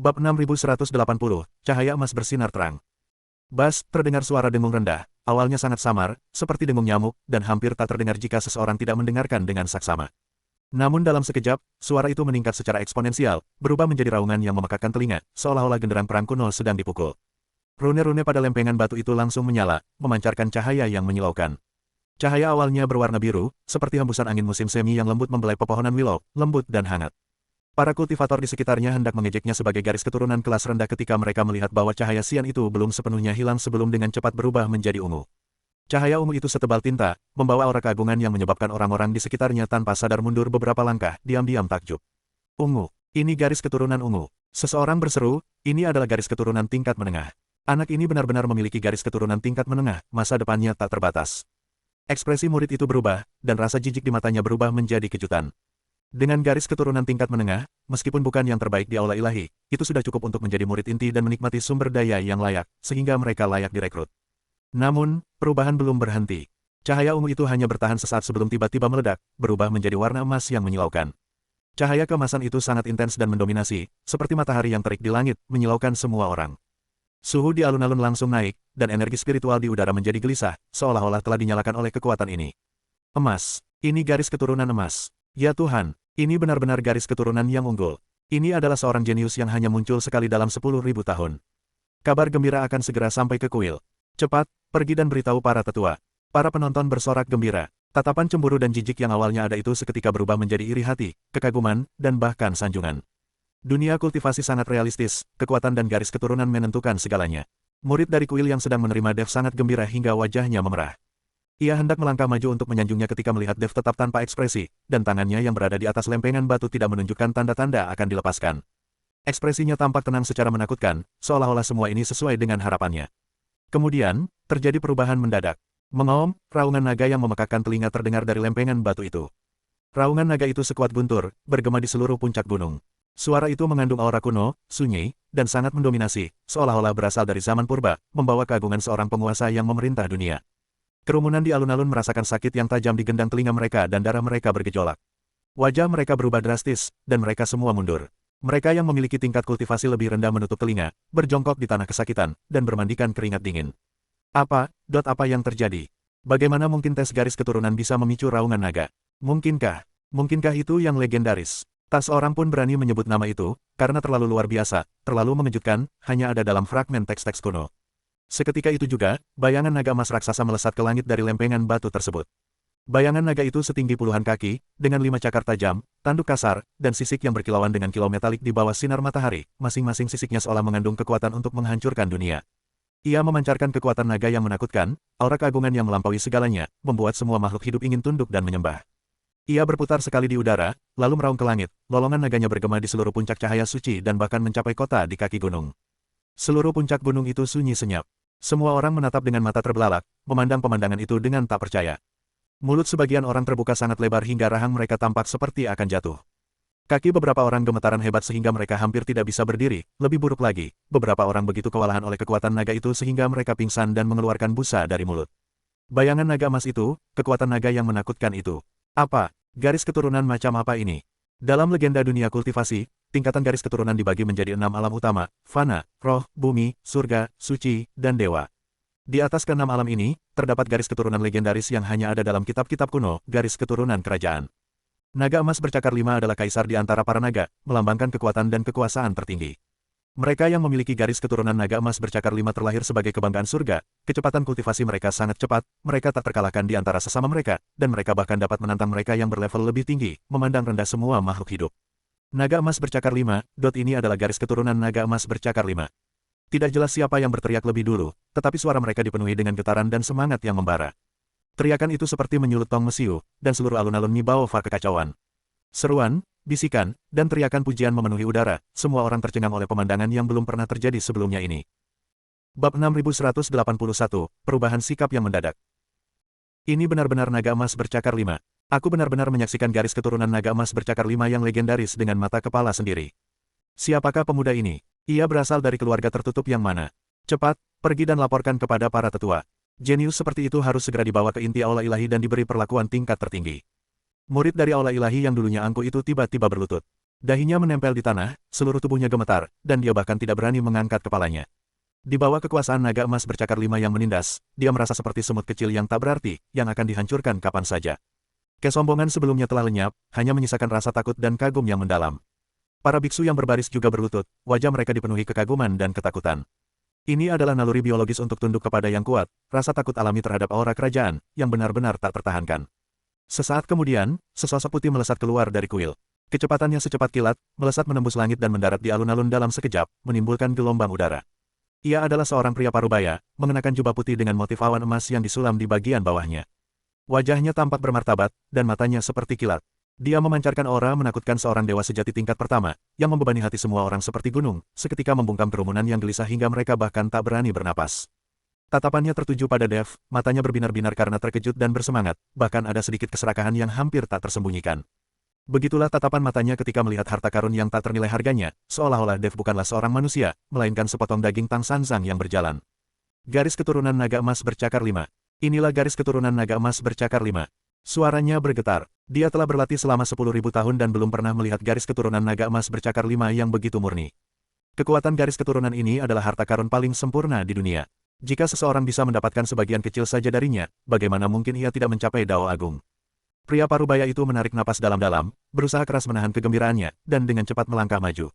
Bab 6180, Cahaya Emas Bersinar Terang. Bas, terdengar suara dengung rendah, awalnya sangat samar, seperti dengung nyamuk, dan hampir tak terdengar jika seseorang tidak mendengarkan dengan saksama. Namun dalam sekejap, suara itu meningkat secara eksponensial, berubah menjadi raungan yang memekakkan telinga, seolah-olah genderang perang kuno sedang dipukul. Rune-rune pada lempengan batu itu langsung menyala, memancarkan cahaya yang menyilaukan. Cahaya awalnya berwarna biru, seperti hembusan angin musim semi yang lembut membelai pepohonan willow, lembut dan hangat. Para kultivator di sekitarnya hendak mengejeknya sebagai garis keturunan kelas rendah ketika mereka melihat bahwa cahaya sian itu belum sepenuhnya hilang sebelum dengan cepat berubah menjadi ungu. Cahaya ungu itu setebal tinta, membawa aura keagungan yang menyebabkan orang-orang di sekitarnya tanpa sadar mundur beberapa langkah, diam-diam takjub. Ungu, ini garis keturunan ungu. Seseorang berseru, ini adalah garis keturunan tingkat menengah. Anak ini benar-benar memiliki garis keturunan tingkat menengah, masa depannya tak terbatas. Ekspresi murid itu berubah, dan rasa jijik di matanya berubah menjadi kejutan. Dengan garis keturunan tingkat menengah, meskipun bukan yang terbaik di Aula Ilahi, itu sudah cukup untuk menjadi murid inti dan menikmati sumber daya yang layak, sehingga mereka layak direkrut. Namun, perubahan belum berhenti. Cahaya ungu itu hanya bertahan sesaat sebelum tiba-tiba meledak, berubah menjadi warna emas yang menyilaukan. Cahaya keemasan itu sangat intens dan mendominasi, seperti matahari yang terik di langit, menyilaukan semua orang. Suhu di alun-alun langsung naik, dan energi spiritual di udara menjadi gelisah, seolah-olah telah dinyalakan oleh kekuatan ini. Emas, ini garis keturunan emas. Ya Tuhan, ini benar-benar garis keturunan yang unggul. Ini adalah seorang jenius yang hanya muncul sekali dalam 10.000 tahun. Kabar gembira akan segera sampai ke kuil. Cepat, pergi dan beritahu para tetua. Para penonton bersorak gembira. Tatapan cemburu dan jijik yang awalnya ada itu seketika berubah menjadi iri hati, kekaguman, dan bahkan sanjungan. Dunia kultivasi sangat realistis, kekuatan dan garis keturunan menentukan segalanya. Murid dari kuil yang sedang menerima Dev sangat gembira hingga wajahnya memerah. Ia hendak melangkah maju untuk menyanjungnya ketika melihat Dev tetap tanpa ekspresi, dan tangannya yang berada di atas lempengan batu tidak menunjukkan tanda-tanda akan dilepaskan. Ekspresinya tampak tenang secara menakutkan, seolah-olah semua ini sesuai dengan harapannya. Kemudian, terjadi perubahan mendadak. Mengaum, raungan naga yang memekakkan telinga terdengar dari lempengan batu itu. Raungan naga itu sekuat guntur, bergema di seluruh puncak gunung. Suara itu mengandung aura kuno, sunyi, dan sangat mendominasi, seolah-olah berasal dari zaman purba, membawa keagungan seorang penguasa yang memerintah dunia. Kerumunan di alun-alun merasakan sakit yang tajam di gendang telinga mereka dan darah mereka bergejolak. Wajah mereka berubah drastis, dan mereka semua mundur. Mereka yang memiliki tingkat kultivasi lebih rendah menutup telinga, berjongkok di tanah kesakitan, dan bermandikan keringat dingin. Apa yang terjadi? Bagaimana mungkin tes garis keturunan bisa memicu raungan naga? Mungkinkah itu yang legendaris? Tak seorang pun berani menyebut nama itu, karena terlalu luar biasa, terlalu mengejutkan, hanya ada dalam fragmen teks-teks kuno. Seketika itu juga, bayangan naga emas raksasa melesat ke langit dari lempengan batu tersebut. Bayangan naga itu setinggi puluhan kaki, dengan 5 cakar tajam, tanduk kasar, dan sisik yang berkilauan dengan kilau metalik di bawah sinar matahari, masing-masing sisiknya seolah mengandung kekuatan untuk menghancurkan dunia. Ia memancarkan kekuatan naga yang menakutkan, aura keagungan yang melampaui segalanya, membuat semua makhluk hidup ingin tunduk dan menyembah. Ia berputar sekali di udara, lalu meraung ke langit, lolongan naganya bergema di seluruh puncak cahaya suci dan bahkan mencapai kota di kaki gunung. Seluruh puncak gunung itu sunyi senyap. Semua orang menatap dengan mata terbelalak, memandang pemandangan itu dengan tak percaya. Mulut sebagian orang terbuka sangat lebar hingga rahang mereka tampak seperti akan jatuh. Kaki beberapa orang gemetaran hebat sehingga mereka hampir tidak bisa berdiri, lebih buruk lagi, beberapa orang begitu kewalahan oleh kekuatan naga itu sehingga mereka pingsan dan mengeluarkan busa dari mulut. Bayangan naga emas itu, kekuatan naga yang menakutkan itu. Apa? Garis keturunan macam apa ini? Dalam legenda dunia kultivasi, tingkatan garis keturunan dibagi menjadi 6 alam utama, fana, roh, bumi, surga, suci, dan dewa. Di atas ke-6 alam ini, terdapat garis keturunan legendaris yang hanya ada dalam kitab-kitab kuno, garis keturunan kerajaan. Naga emas bercakar 5 adalah kaisar di antara para naga, melambangkan kekuatan dan kekuasaan tertinggi. Mereka yang memiliki garis keturunan naga emas bercakar 5 terlahir sebagai kebanggaan surga, kecepatan kultivasi mereka sangat cepat, mereka tak terkalahkan di antara sesama mereka, dan mereka bahkan dapat menantang mereka yang berlevel lebih tinggi, memandang rendah semua makhluk hidup. Naga emas bercakar 5, ini adalah garis keturunan naga emas bercakar 5. Tidak jelas siapa yang berteriak lebih dulu, tetapi suara mereka dipenuhi dengan getaran dan semangat yang membara. Teriakan itu seperti menyulut tong mesiu, dan seluruh alun-alun membawa kekacauan. Seruan, bisikan, dan teriakan pujian memenuhi udara, semua orang tercengang oleh pemandangan yang belum pernah terjadi sebelumnya ini. Bab 6181, Perubahan Sikap yang Mendadak. Ini benar-benar naga emas bercakar 5. Aku benar-benar menyaksikan garis keturunan naga emas bercakar 5 yang legendaris dengan mata kepala sendiri. Siapakah pemuda ini? Ia berasal dari keluarga tertutup yang mana? Cepat, pergi dan laporkan kepada para tetua. Jenius seperti itu harus segera dibawa ke inti Aula Ilahi dan diberi perlakuan tingkat tertinggi. Murid dari Aula Ilahi yang dulunya angkuh itu tiba-tiba berlutut. Dahinya menempel di tanah, seluruh tubuhnya gemetar, dan dia bahkan tidak berani mengangkat kepalanya. Di bawah kekuasaan naga emas bercakar 5 yang menindas, dia merasa seperti semut kecil yang tak berarti, yang akan dihancurkan kapan saja. Kesombongan sebelumnya telah lenyap, hanya menyisakan rasa takut dan kagum yang mendalam. Para biksu yang berbaris juga berlutut, wajah mereka dipenuhi kekaguman dan ketakutan. Ini adalah naluri biologis untuk tunduk kepada yang kuat, rasa takut alami terhadap aura kerajaan, yang benar-benar tak tertahankan. Sesaat kemudian, sesosok putih melesat keluar dari kuil. Kecepatannya secepat kilat, melesat menembus langit dan mendarat di alun-alun dalam sekejap, menimbulkan gelombang udara. Ia adalah seorang pria parubaya, mengenakan jubah putih dengan motif awan emas yang disulam di bagian bawahnya. Wajahnya tampak bermartabat, dan matanya seperti kilat. Dia memancarkan aura menakutkan seorang dewa sejati tingkat pertama, yang membebani hati semua orang seperti gunung, seketika membungkam kerumunan yang gelisah hingga mereka bahkan tak berani bernapas. Tatapannya tertuju pada Dev, matanya berbinar-binar karena terkejut dan bersemangat, bahkan ada sedikit keserakahan yang hampir tak tersembunyikan. Begitulah tatapan matanya ketika melihat harta karun yang tak ternilai harganya, seolah-olah Dev bukanlah seorang manusia, melainkan sepotong daging Tang Sanzang yang berjalan. Garis keturunan naga emas bercakar 5. Inilah garis keturunan naga emas bercakar 5. Suaranya bergetar. Dia telah berlatih selama 10.000 tahun dan belum pernah melihat garis keturunan naga emas bercakar 5 yang begitu murni. Kekuatan garis keturunan ini adalah harta karun paling sempurna di dunia. Jika seseorang bisa mendapatkan sebagian kecil saja darinya, bagaimana mungkin ia tidak mencapai Dao Agung? Pria parubaya itu menarik napas dalam-dalam, berusaha keras menahan kegembiraannya, dan dengan cepat melangkah maju.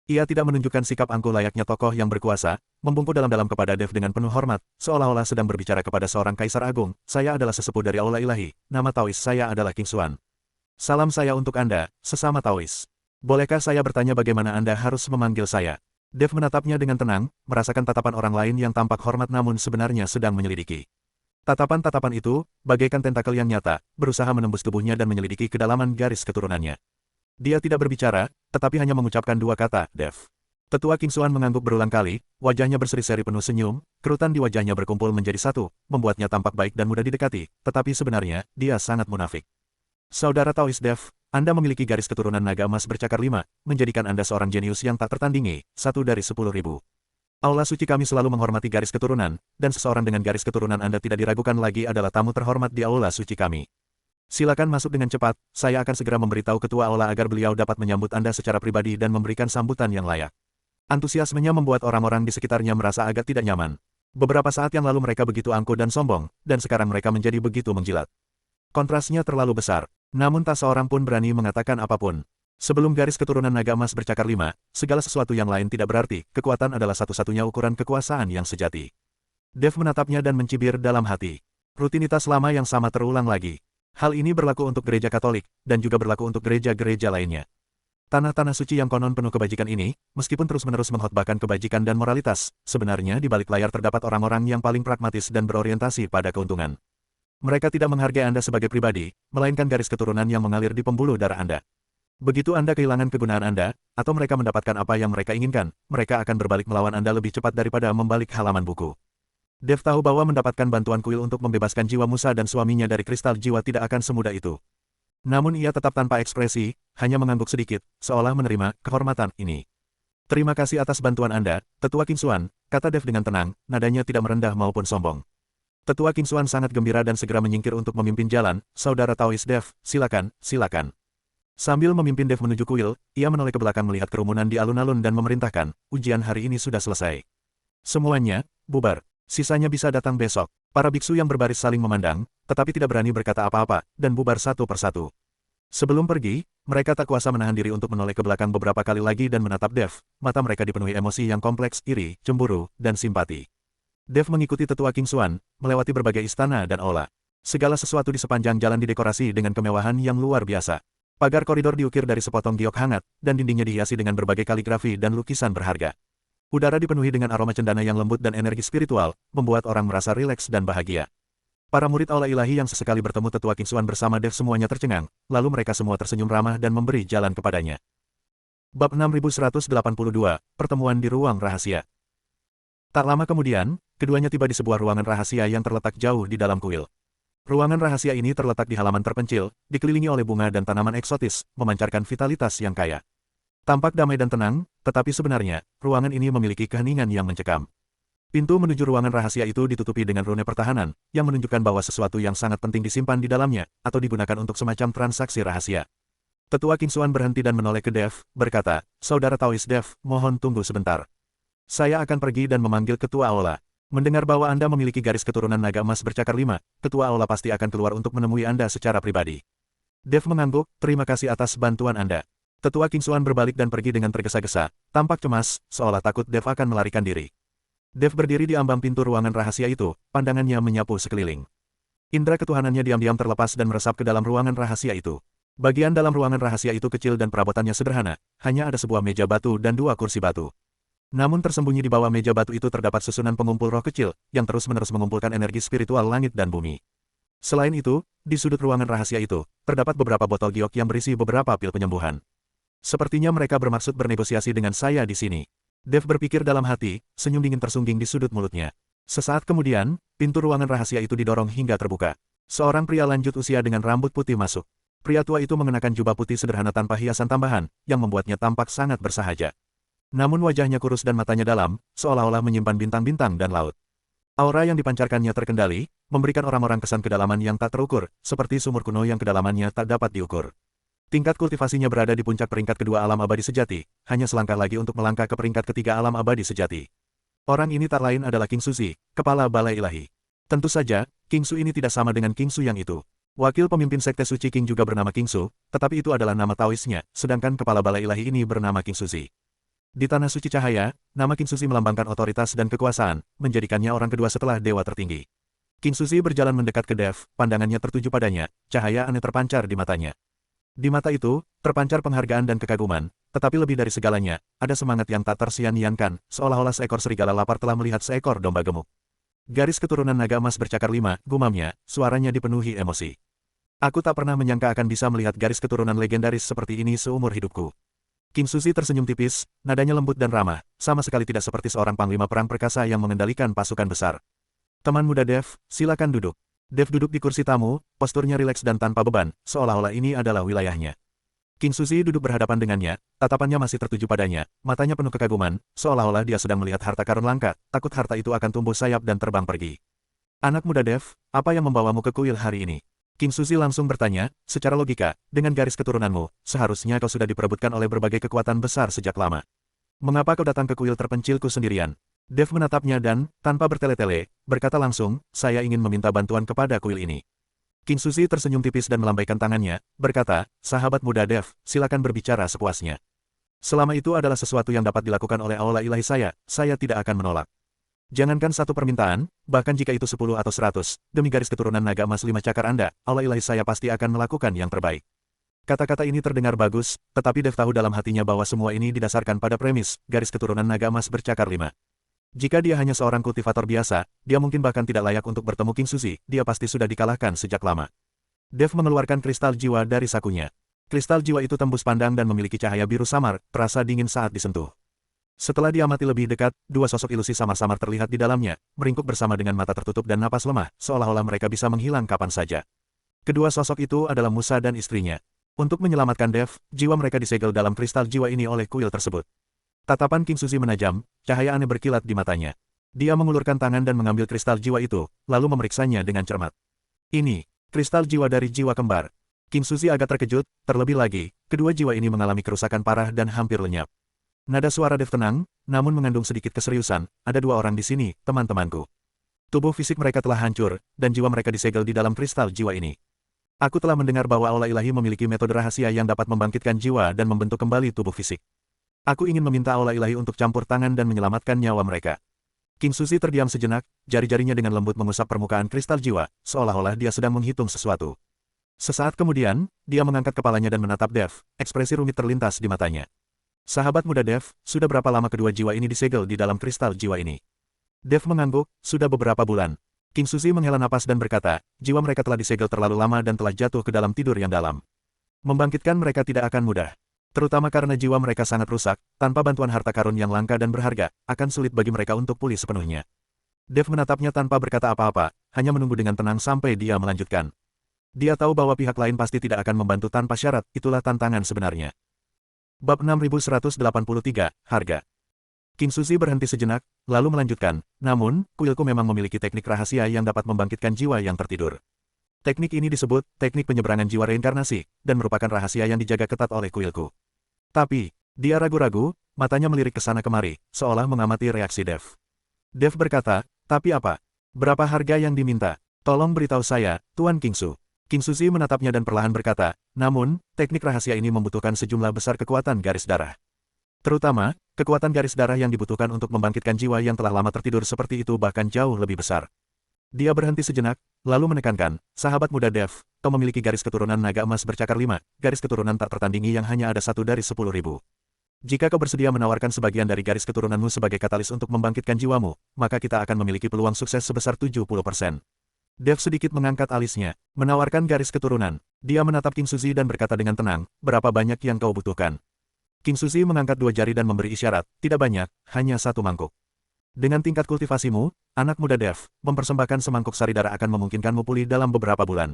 Ia tidak menunjukkan sikap angkuh layaknya tokoh yang berkuasa, membungkuk dalam-dalam kepada Dev dengan penuh hormat, seolah-olah sedang berbicara kepada seorang kaisar agung. Saya adalah sesepuh dari Aula Ilahi, nama Taois saya adalah King Xuan. Salam saya untuk Anda, sesama Taois. Bolehkah saya bertanya bagaimana Anda harus memanggil saya? Dev menatapnya dengan tenang, merasakan tatapan orang lain yang tampak hormat namun sebenarnya sedang menyelidiki. Tatapan-tatapan itu, bagaikan tentakel yang nyata, berusaha menembus tubuhnya dan menyelidiki kedalaman garis keturunannya. Dia tidak berbicara, tetapi hanya mengucapkan dua kata, Dev. Tetua King Xuan mengangguk berulang kali, wajahnya berseri-seri penuh senyum, kerutan di wajahnya berkumpul menjadi satu, membuatnya tampak baik dan mudah didekati, tetapi sebenarnya, dia sangat munafik. Saudara Taois Dev, Anda memiliki garis keturunan naga emas bercakar 5, menjadikan Anda seorang jenius yang tak tertandingi, 1 dari 10.000. Aula suci kami selalu menghormati garis keturunan, dan seseorang dengan garis keturunan Anda tidak diragukan lagi adalah tamu terhormat di aula suci kami. Silakan masuk dengan cepat, saya akan segera memberitahu ketua aula agar beliau dapat menyambut Anda secara pribadi dan memberikan sambutan yang layak. Antusiasmenya membuat orang-orang di sekitarnya merasa agak tidak nyaman. Beberapa saat yang lalu mereka begitu angkuh dan sombong, dan sekarang mereka menjadi begitu menjilat. Kontrasnya terlalu besar, namun tak seorang pun berani mengatakan apapun. Sebelum garis keturunan naga emas bercakar 5, segala sesuatu yang lain tidak berarti, kekuatan adalah satu-satunya ukuran kekuasaan yang sejati. Dev menatapnya dan mencibir dalam hati. Rutinitas lama yang sama terulang lagi. Hal ini berlaku untuk gereja Katolik, dan juga berlaku untuk gereja-gereja lainnya. Tanah-tanah suci yang konon penuh kebajikan ini, meskipun terus-menerus mengkhotbahkan kebajikan dan moralitas, sebenarnya di balik layar terdapat orang-orang yang paling pragmatis dan berorientasi pada keuntungan. Mereka tidak menghargai Anda sebagai pribadi, melainkan garis keturunan yang mengalir di pembuluh darah Anda. Begitu Anda kehilangan kegunaan Anda, atau mereka mendapatkan apa yang mereka inginkan, mereka akan berbalik melawan Anda lebih cepat daripada membalik halaman buku. Dev tahu bahwa mendapatkan bantuan kuil untuk membebaskan jiwa Musa dan suaminya dari kristal jiwa tidak akan semudah itu. Namun ia tetap tanpa ekspresi, hanya mengangguk sedikit, seolah menerima kehormatan ini. Terima kasih atas bantuan Anda, Tetua King Xuan, kata Dev dengan tenang, nadanya tidak merendah maupun sombong. Tetua King Xuan sangat gembira dan segera menyingkir untuk memimpin jalan, saudara Taois Dev, silakan, silakan. Sambil memimpin Dev menuju kuil, ia menoleh ke belakang melihat kerumunan di alun-alun dan memerintahkan, ujian hari ini sudah selesai. Semuanya, bubar. Sisanya bisa datang besok. Para biksu yang berbaris saling memandang, tetapi tidak berani berkata apa-apa, dan bubar satu persatu. Sebelum pergi, mereka tak kuasa menahan diri untuk menoleh ke belakang beberapa kali lagi dan menatap Dev. Mata mereka dipenuhi emosi yang kompleks, iri, cemburu, dan simpati. Dev mengikuti tetua King Xuan, melewati berbagai istana dan aula. Segala sesuatu di sepanjang jalan didekorasi dengan kemewahan yang luar biasa. Pagar koridor diukir dari sepotong giok hangat, dan dindingnya dihiasi dengan berbagai kaligrafi dan lukisan berharga. Udara dipenuhi dengan aroma cendana yang lembut dan energi spiritual, membuat orang merasa rileks dan bahagia. Para murid Aula Ilahi yang sesekali bertemu tetua King Xuan bersama Dev semuanya tercengang, lalu mereka semua tersenyum ramah dan memberi jalan kepadanya. Bab 6182, Pertemuan di Ruang Rahasia. Tak lama kemudian, keduanya tiba di sebuah ruangan rahasia yang terletak jauh di dalam kuil. Ruangan rahasia ini terletak di halaman terpencil, dikelilingi oleh bunga dan tanaman eksotis, memancarkan vitalitas yang kaya. Tampak damai dan tenang, tetapi sebenarnya, ruangan ini memiliki keheningan yang mencekam. Pintu menuju ruangan rahasia itu ditutupi dengan rune pertahanan, yang menunjukkan bahwa sesuatu yang sangat penting disimpan di dalamnya, atau digunakan untuk semacam transaksi rahasia. Tetua King Xuan berhenti dan menoleh ke Dev, berkata, Saudara Taois Dev, mohon tunggu sebentar. Saya akan pergi dan memanggil Ketua Aula. Mendengar bahwa Anda memiliki garis keturunan naga emas bercakar 5, Ketua Aula pasti akan keluar untuk menemui Anda secara pribadi. Dev mengangguk, terima kasih atas bantuan Anda. Tetua King Xuan berbalik dan pergi dengan tergesa-gesa, tampak cemas, seolah takut Dev akan melarikan diri. Dev berdiri di ambang pintu ruangan rahasia itu, pandangannya menyapu sekeliling. Indra ketuhanannya diam-diam terlepas dan meresap ke dalam ruangan rahasia itu. Bagian dalam ruangan rahasia itu kecil dan perabotannya sederhana, hanya ada sebuah meja batu dan 2 kursi batu. Namun tersembunyi di bawah meja batu itu terdapat susunan pengumpul roh kecil, yang terus-menerus mengumpulkan energi spiritual langit dan bumi. Selain itu, di sudut ruangan rahasia itu, terdapat beberapa botol giok yang berisi beberapa pil penyembuhan. Sepertinya mereka bermaksud bernegosiasi dengan saya di sini. Dev berpikir dalam hati, senyum dingin tersungging di sudut mulutnya. Sesaat kemudian, pintu ruangan rahasia itu didorong hingga terbuka. Seorang pria lanjut usia dengan rambut putih masuk. Pria tua itu mengenakan jubah putih sederhana tanpa hiasan tambahan, yang membuatnya tampak sangat bersahaja. Namun wajahnya kurus dan matanya dalam, seolah-olah menyimpan bintang-bintang dan laut. Aura yang dipancarkannya terkendali, memberikan orang-orang kesan kedalaman yang tak terukur, seperti sumur kuno yang kedalamannya tak dapat diukur. Tingkat kultivasinya berada di puncak peringkat kedua alam abadi sejati, hanya selangkah lagi untuk melangkah ke peringkat ketiga alam abadi sejati. Orang ini tak lain adalah King Suzi, kepala balai ilahi. Tentu saja, King Su ini tidak sama dengan King Su yang itu. Wakil pemimpin Sekte Suci King juga bernama King Su, tetapi itu adalah nama Taoisnya, sedangkan kepala balai ilahi ini bernama King Suzi. Di Tanah Suci Cahaya, nama King Suzi melambangkan otoritas dan kekuasaan, menjadikannya orang kedua setelah dewa tertinggi. King Suzi berjalan mendekat ke Dev, pandangannya tertuju padanya, cahaya aneh terpancar di matanya. Di mata itu, terpancar penghargaan dan kekaguman, tetapi lebih dari segalanya, ada semangat yang tak tersian-siankan, seolah-olah seekor serigala lapar telah melihat seekor domba gemuk. Garis keturunan naga emas bercakar 5, gumamnya, suaranya dipenuhi emosi. Aku tak pernah menyangka akan bisa melihat garis keturunan legendaris seperti ini seumur hidupku. King Suzi tersenyum tipis, nadanya lembut dan ramah, sama sekali tidak seperti seorang panglima perang perkasa yang mengendalikan pasukan besar. Teman muda Dev, silakan duduk. Dev duduk di kursi tamu, posturnya rileks dan tanpa beban, seolah-olah ini adalah wilayahnya. King Suzi duduk berhadapan dengannya, tatapannya masih tertuju padanya, matanya penuh kekaguman, seolah-olah dia sedang melihat harta karun langka, takut harta itu akan tumbuh sayap dan terbang pergi. Anak muda Dev, apa yang membawamu ke kuil hari ini? King Suzi langsung bertanya, secara logika, dengan garis keturunanmu, seharusnya kau sudah diperebutkan oleh berbagai kekuatan besar sejak lama. Mengapa kau datang ke kuil terpencilku sendirian? Dev menatapnya dan, tanpa bertele-tele, berkata langsung, saya ingin meminta bantuan kepada kuil ini. King Suzi tersenyum tipis dan melambaikan tangannya, berkata, sahabat muda Dev, silakan berbicara sepuasnya. Selama itu adalah sesuatu yang dapat dilakukan oleh aula ilahi saya tidak akan menolak. Jangankan satu permintaan, bahkan jika itu 10 atau 100, demi garis keturunan naga emas 5 cakar Anda, aula ilahi saya pasti akan melakukan yang terbaik. Kata-kata ini terdengar bagus, tetapi Dev tahu dalam hatinya bahwa semua ini didasarkan pada premis, garis keturunan naga emas bercakar 5. Jika dia hanya seorang kultivator biasa, dia mungkin bahkan tidak layak untuk bertemu King Suzi, dia pasti sudah dikalahkan sejak lama. Dev mengeluarkan kristal jiwa dari sakunya. Kristal jiwa itu tembus pandang dan memiliki cahaya biru samar, terasa dingin saat disentuh. Setelah diamati lebih dekat, 2 sosok ilusi samar-samar terlihat di dalamnya, meringkuk bersama dengan mata tertutup dan napas lemah, seolah-olah mereka bisa menghilang kapan saja. Kedua sosok itu adalah Musa dan istrinya. Untuk menyelamatkan Dev, jiwa mereka disegel dalam kristal jiwa ini oleh kuil tersebut. Tatapan King Suzi menajam, cahaya aneh berkilat di matanya. Dia mengulurkan tangan dan mengambil kristal jiwa itu, lalu memeriksanya dengan cermat. Ini, kristal jiwa dari jiwa kembar. King Suzi agak terkejut, terlebih lagi, kedua jiwa ini mengalami kerusakan parah dan hampir lenyap. Nada suara Dev tenang, namun mengandung sedikit keseriusan, ada 2 orang di sini, teman-temanku. Tubuh fisik mereka telah hancur, dan jiwa mereka disegel di dalam kristal jiwa ini. Aku telah mendengar bahwa aula ilahi memiliki metode rahasia yang dapat membangkitkan jiwa dan membentuk kembali tubuh fisik. Aku ingin meminta aula ilahi untuk campur tangan dan menyelamatkan nyawa mereka. King Suzi terdiam sejenak, jari-jarinya dengan lembut mengusap permukaan kristal jiwa, seolah-olah dia sedang menghitung sesuatu. Sesaat kemudian, dia mengangkat kepalanya dan menatap Dev, ekspresi rumit terlintas di matanya. Sahabat muda Dev, sudah berapa lama kedua jiwa ini disegel di dalam kristal jiwa ini? Dev mengangguk, sudah beberapa bulan. King Suzi menghela napas dan berkata, jiwa mereka telah disegel terlalu lama dan telah jatuh ke dalam tidur yang dalam. Membangkitkan mereka tidak akan mudah. Terutama karena jiwa mereka sangat rusak, tanpa bantuan harta karun yang langka dan berharga, akan sulit bagi mereka untuk pulih sepenuhnya. Dev menatapnya tanpa berkata apa-apa, hanya menunggu dengan tenang sampai dia melanjutkan. Dia tahu bahwa pihak lain pasti tidak akan membantu tanpa syarat, itulah tantangan sebenarnya. Bab 6183, Harga. King Suzi berhenti sejenak, lalu melanjutkan, namun, kuilku memang memiliki teknik rahasia yang dapat membangkitkan jiwa yang tertidur. Teknik ini disebut teknik penyeberangan jiwa reinkarnasi, dan merupakan rahasia yang dijaga ketat oleh kuilku. Tapi, dia ragu-ragu, matanya melirik ke sana kemari, seolah mengamati reaksi Dev. Dev berkata, tapi apa? Berapa harga yang diminta? Tolong beritahu saya, Tuan Kingsu. King Suzy menatapnya dan perlahan berkata, namun, teknik rahasia ini membutuhkan sejumlah besar kekuatan garis darah. Terutama, kekuatan garis darah yang dibutuhkan untuk membangkitkan jiwa yang telah lama tertidur seperti itu bahkan jauh lebih besar. Dia berhenti sejenak, lalu menekankan, sahabat muda Dev, kau memiliki garis keturunan naga emas bercakar 5, garis keturunan tak tertandingi yang hanya ada 1 dari 10.000. Jika kau bersedia menawarkan sebagian dari garis keturunanmu sebagai katalis untuk membangkitkan jiwamu, maka kita akan memiliki peluang sukses sebesar 70%. Dev sedikit mengangkat alisnya, menawarkan garis keturunan. Dia menatap King Suzy dan berkata dengan tenang, berapa banyak yang kau butuhkan? King Suzy mengangkat 2 jari dan memberi isyarat, tidak banyak, hanya 1 mangkuk. Dengan tingkat kultivasimu, anak muda Dev, mempersembahkan semangkuk sari darah akan memungkinkanmu pulih dalam beberapa bulan.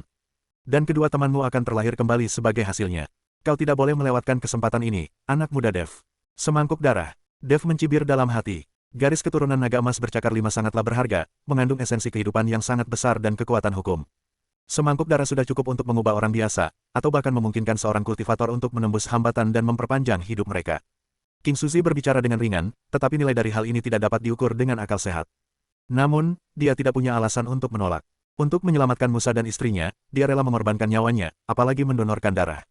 Dan kedua temanmu akan terlahir kembali sebagai hasilnya. Kau tidak boleh melewatkan kesempatan ini, anak muda Dev. Semangkuk darah. Dev mencibir dalam hati. Garis keturunan naga emas bercakar 5 sangatlah berharga, mengandung esensi kehidupan yang sangat besar dan kekuatan hukum. Semangkuk darah sudah cukup untuk mengubah orang biasa, atau bahkan memungkinkan seorang kultivator untuk menembus hambatan dan memperpanjang hidup mereka. King Suzy berbicara dengan ringan, tetapi nilai dari hal ini tidak dapat diukur dengan akal sehat. Namun, dia tidak punya alasan untuk menolak. Untuk menyelamatkan Musa dan istrinya, dia rela mengorbankan nyawanya, apalagi mendonorkan darah.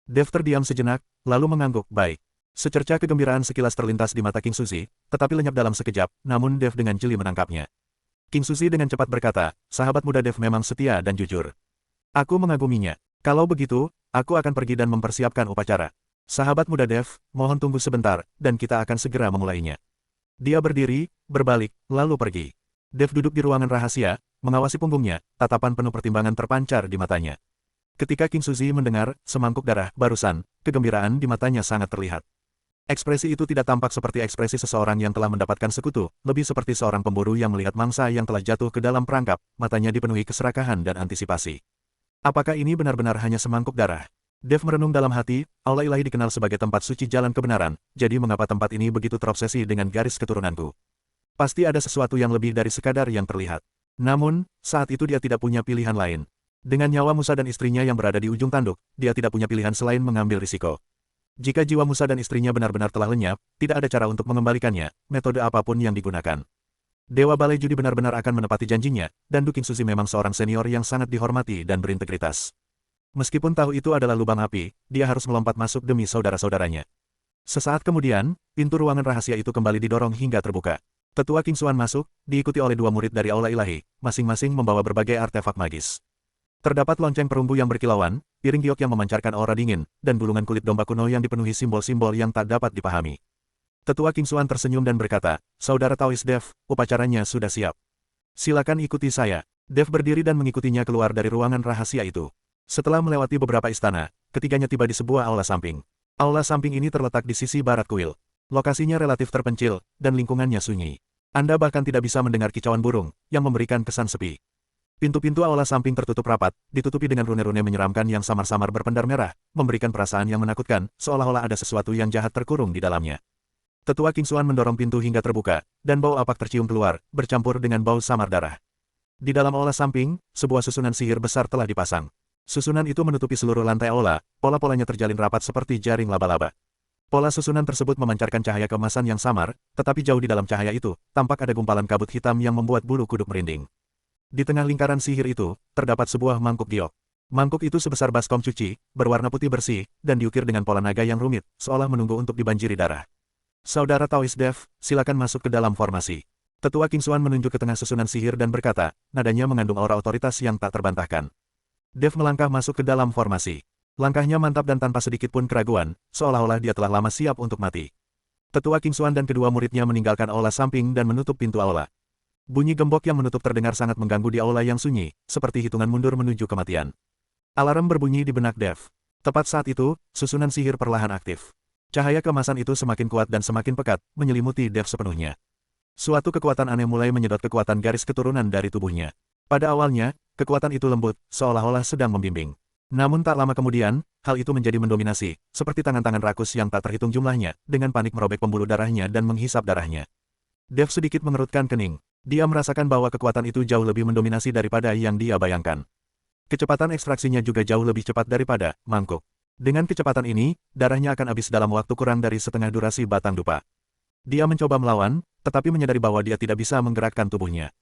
Dev terdiam sejenak, lalu mengangguk, baik. Secerca kegembiraan sekilas terlintas di mata King Suzy, tetapi lenyap dalam sekejap, namun Dev dengan jeli menangkapnya. King Suzy dengan cepat berkata, sahabat muda Dev memang setia dan jujur. Aku mengaguminya. Kalau begitu, aku akan pergi dan mempersiapkan upacara. Sahabat muda Dev, mohon tunggu sebentar, dan kita akan segera memulainya. Dia berdiri, berbalik, lalu pergi. Dev duduk di ruangan rahasia, mengawasi punggungnya, tatapan penuh pertimbangan terpancar di matanya. Ketika King Suzy mendengar semangkuk darah barusan, kegembiraan di matanya sangat terlihat. Ekspresi itu tidak tampak seperti ekspresi seseorang yang telah mendapatkan sekutu, lebih seperti seorang pemburu yang melihat mangsa yang telah jatuh ke dalam perangkap, matanya dipenuhi keserakahan dan antisipasi. Apakah ini benar-benar hanya semangkuk darah? Dev merenung dalam hati, Aula Ilahi dikenal sebagai tempat suci jalan kebenaran, jadi mengapa tempat ini begitu terobsesi dengan garis keturunanku? Pasti ada sesuatu yang lebih dari sekadar yang terlihat. Namun, saat itu dia tidak punya pilihan lain. Dengan nyawa Musa dan istrinya yang berada di ujung tanduk, dia tidak punya pilihan selain mengambil risiko. Jika jiwa Musa dan istrinya benar-benar telah lenyap, tidak ada cara untuk mengembalikannya, metode apapun yang digunakan. Dewa Balai Judi benar-benar akan menepati janjinya, dan Du King Suzy memang seorang senior yang sangat dihormati dan berintegritas. Meskipun tahu itu adalah lubang api, dia harus melompat masuk demi saudara-saudaranya. Sesaat kemudian, pintu ruangan rahasia itu kembali didorong hingga terbuka. Tetua King Xuan masuk, diikuti oleh 2 murid dari Aula Ilahi, masing-masing membawa berbagai artefak magis. Terdapat lonceng perunggu yang berkilauan, piring giok yang memancarkan aura dingin, dan gulungan kulit domba kuno yang dipenuhi simbol-simbol yang tak dapat dipahami. Tetua King Xuan tersenyum dan berkata, Saudara Taois Dev, upacaranya sudah siap. Silakan ikuti saya. Dev berdiri dan mengikutinya keluar dari ruangan rahasia itu. Setelah melewati beberapa istana, ketiganya tiba di sebuah aula samping. Aula samping ini terletak di sisi barat kuil. Lokasinya relatif terpencil, dan lingkungannya sunyi. Anda bahkan tidak bisa mendengar kicauan burung, yang memberikan kesan sepi. Pintu-pintu aula samping tertutup rapat, ditutupi dengan rune-rune menyeramkan yang samar-samar berpendar merah, memberikan perasaan yang menakutkan, seolah-olah ada sesuatu yang jahat terkurung di dalamnya. Tetua King Xuan mendorong pintu hingga terbuka, dan bau apak tercium keluar, bercampur dengan bau samar darah. Di dalam aula samping, sebuah susunan sihir besar telah dipasang. Susunan itu menutupi seluruh lantai aula, pola-polanya terjalin rapat seperti jaring laba-laba. Pola susunan tersebut memancarkan cahaya keemasan yang samar, tetapi jauh di dalam cahaya itu, tampak ada gumpalan kabut hitam yang membuat bulu kuduk merinding. Di tengah lingkaran sihir itu, terdapat sebuah mangkuk giok. Mangkuk itu sebesar baskom cuci, berwarna putih bersih, dan diukir dengan pola naga yang rumit, seolah menunggu untuk dibanjiri darah. Saudara Taois Dev, silakan masuk ke dalam formasi. Tetua King Xuan menunjuk ke tengah susunan sihir dan berkata, nadanya mengandung aura otoritas yang tak terbantahkan. Dev melangkah masuk ke dalam formasi. Langkahnya mantap dan tanpa sedikit pun keraguan, seolah-olah dia telah lama siap untuk mati. Tetua King Xuan dan kedua muridnya meninggalkan aula samping dan menutup pintu aula. Bunyi gembok yang menutup terdengar sangat mengganggu di aula yang sunyi, seperti hitungan mundur menuju kematian. Alarm berbunyi di benak Dev. Tepat saat itu, susunan sihir perlahan aktif. Cahaya keemasan itu semakin kuat dan semakin pekat, menyelimuti Dev sepenuhnya. Suatu kekuatan aneh mulai menyedot kekuatan garis keturunan dari tubuhnya. Pada awalnya, kekuatan itu lembut, seolah-olah sedang membimbing. Namun tak lama kemudian, hal itu menjadi mendominasi, seperti tangan-tangan rakus yang tak terhitung jumlahnya, dengan panik merobek pembuluh darahnya dan menghisap darahnya. Dev sedikit mengerutkan kening. Dia merasakan bahwa kekuatan itu jauh lebih mendominasi daripada yang dia bayangkan. Kecepatan ekstraksinya juga jauh lebih cepat daripada mangkuk. Dengan kecepatan ini, darahnya akan habis dalam waktu kurang dari setengah durasi batang dupa. Dia mencoba melawan, tetapi menyadari bahwa dia tidak bisa menggerakkan tubuhnya.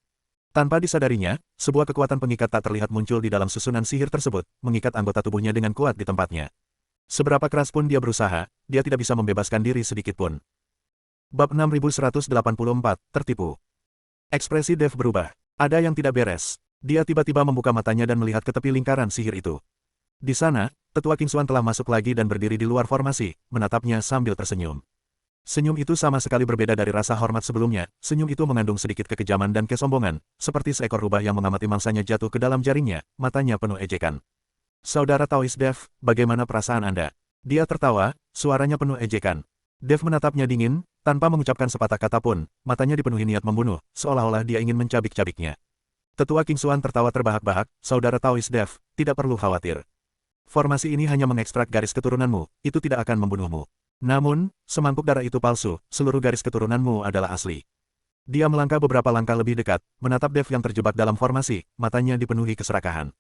Tanpa disadarinya, sebuah kekuatan pengikat tak terlihat muncul di dalam susunan sihir tersebut, mengikat anggota tubuhnya dengan kuat di tempatnya. Seberapa keras pun dia berusaha, dia tidak bisa membebaskan diri sedikit pun. Bab 6184, tertipu. Ekspresi Dev berubah. Ada yang tidak beres. Dia tiba-tiba membuka matanya dan melihat ke tepi lingkaran sihir itu. Di sana, tetua King Xuan telah masuk lagi dan berdiri di luar formasi, menatapnya sambil tersenyum. Senyum itu sama sekali berbeda dari rasa hormat sebelumnya, senyum itu mengandung sedikit kekejaman dan kesombongan, seperti seekor rubah yang mengamati mangsanya jatuh ke dalam jaringnya, matanya penuh ejekan. Saudara Taois Dev, bagaimana perasaan Anda? Dia tertawa, suaranya penuh ejekan. Dev menatapnya dingin, tanpa mengucapkan sepatah kata pun, matanya dipenuhi niat membunuh, seolah-olah dia ingin mencabik-cabiknya. Tetua King Xuan tertawa terbahak-bahak, saudara Taois Dev, tidak perlu khawatir. Formasi ini hanya mengekstrak garis keturunanmu, itu tidak akan membunuhmu. Namun, semangkuk darah itu palsu, seluruh garis keturunanmu adalah asli. Dia melangkah beberapa langkah lebih dekat, menatap Dev yang terjebak dalam formasi, matanya dipenuhi keserakahan.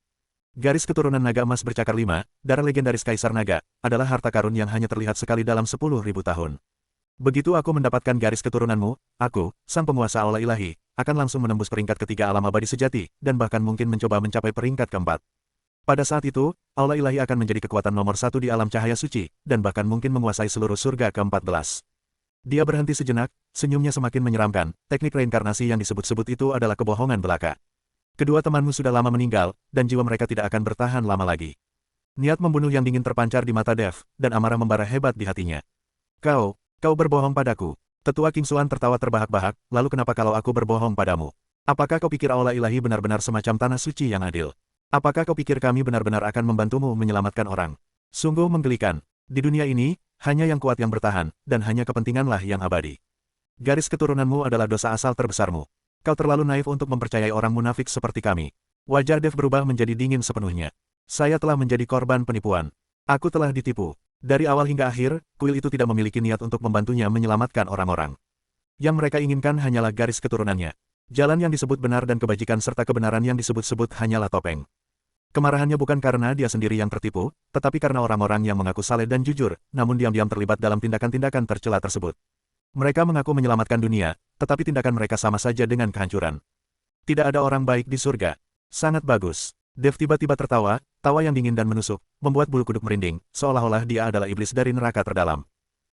Garis keturunan naga emas bercakar 5, darah legendaris Kaisar Naga, adalah harta karun yang hanya terlihat sekali dalam 10.000 tahun. Begitu aku mendapatkan garis keturunanmu, aku, sang penguasa aula ilahi, akan langsung menembus peringkat ketiga alam abadi sejati, dan bahkan mungkin mencoba mencapai peringkat keempat. Pada saat itu, aula ilahi akan menjadi kekuatan nomor 1 di alam cahaya suci, dan bahkan mungkin menguasai seluruh surga ke-14. Dia berhenti sejenak, senyumnya semakin menyeramkan, teknik reinkarnasi yang disebut-sebut itu adalah kebohongan belaka. Kedua temanmu sudah lama meninggal, dan jiwa mereka tidak akan bertahan lama lagi. Niat membunuh yang dingin terpancar di mata Dev, dan amarah membara hebat di hatinya. Kau berbohong padaku. Tetua King Xuan tertawa terbahak-bahak, lalu kenapa kalau aku berbohong padamu? Apakah kau pikir aula ilahi benar-benar semacam tanah suci yang adil? Apakah kau pikir kami benar-benar akan membantumu menyelamatkan orang? Sungguh menggelikan. Di dunia ini, hanya yang kuat yang bertahan, dan hanya kepentinganlah yang abadi. Garis keturunanmu adalah dosa asal terbesarmu. Kau terlalu naif untuk mempercayai orang munafik seperti kami. Wajah Dev berubah menjadi dingin sepenuhnya. Saya telah menjadi korban penipuan. Aku telah ditipu. Dari awal hingga akhir, kuil itu tidak memiliki niat untuk membantunya menyelamatkan orang-orang. Yang mereka inginkan hanyalah garis keturunannya. Jalan yang disebut benar dan kebajikan serta kebenaran yang disebut-sebut hanyalah topeng. Kemarahannya bukan karena dia sendiri yang tertipu, tetapi karena orang-orang yang mengaku saleh dan jujur, namun diam-diam terlibat dalam tindakan-tindakan tercela tersebut. Mereka mengaku menyelamatkan dunia, tetapi tindakan mereka sama saja dengan kehancuran. Tidak ada orang baik di surga. Sangat bagus. Dev tiba-tiba tertawa, tawa yang dingin dan menusuk, membuat bulu kuduk merinding, seolah-olah dia adalah iblis dari neraka terdalam.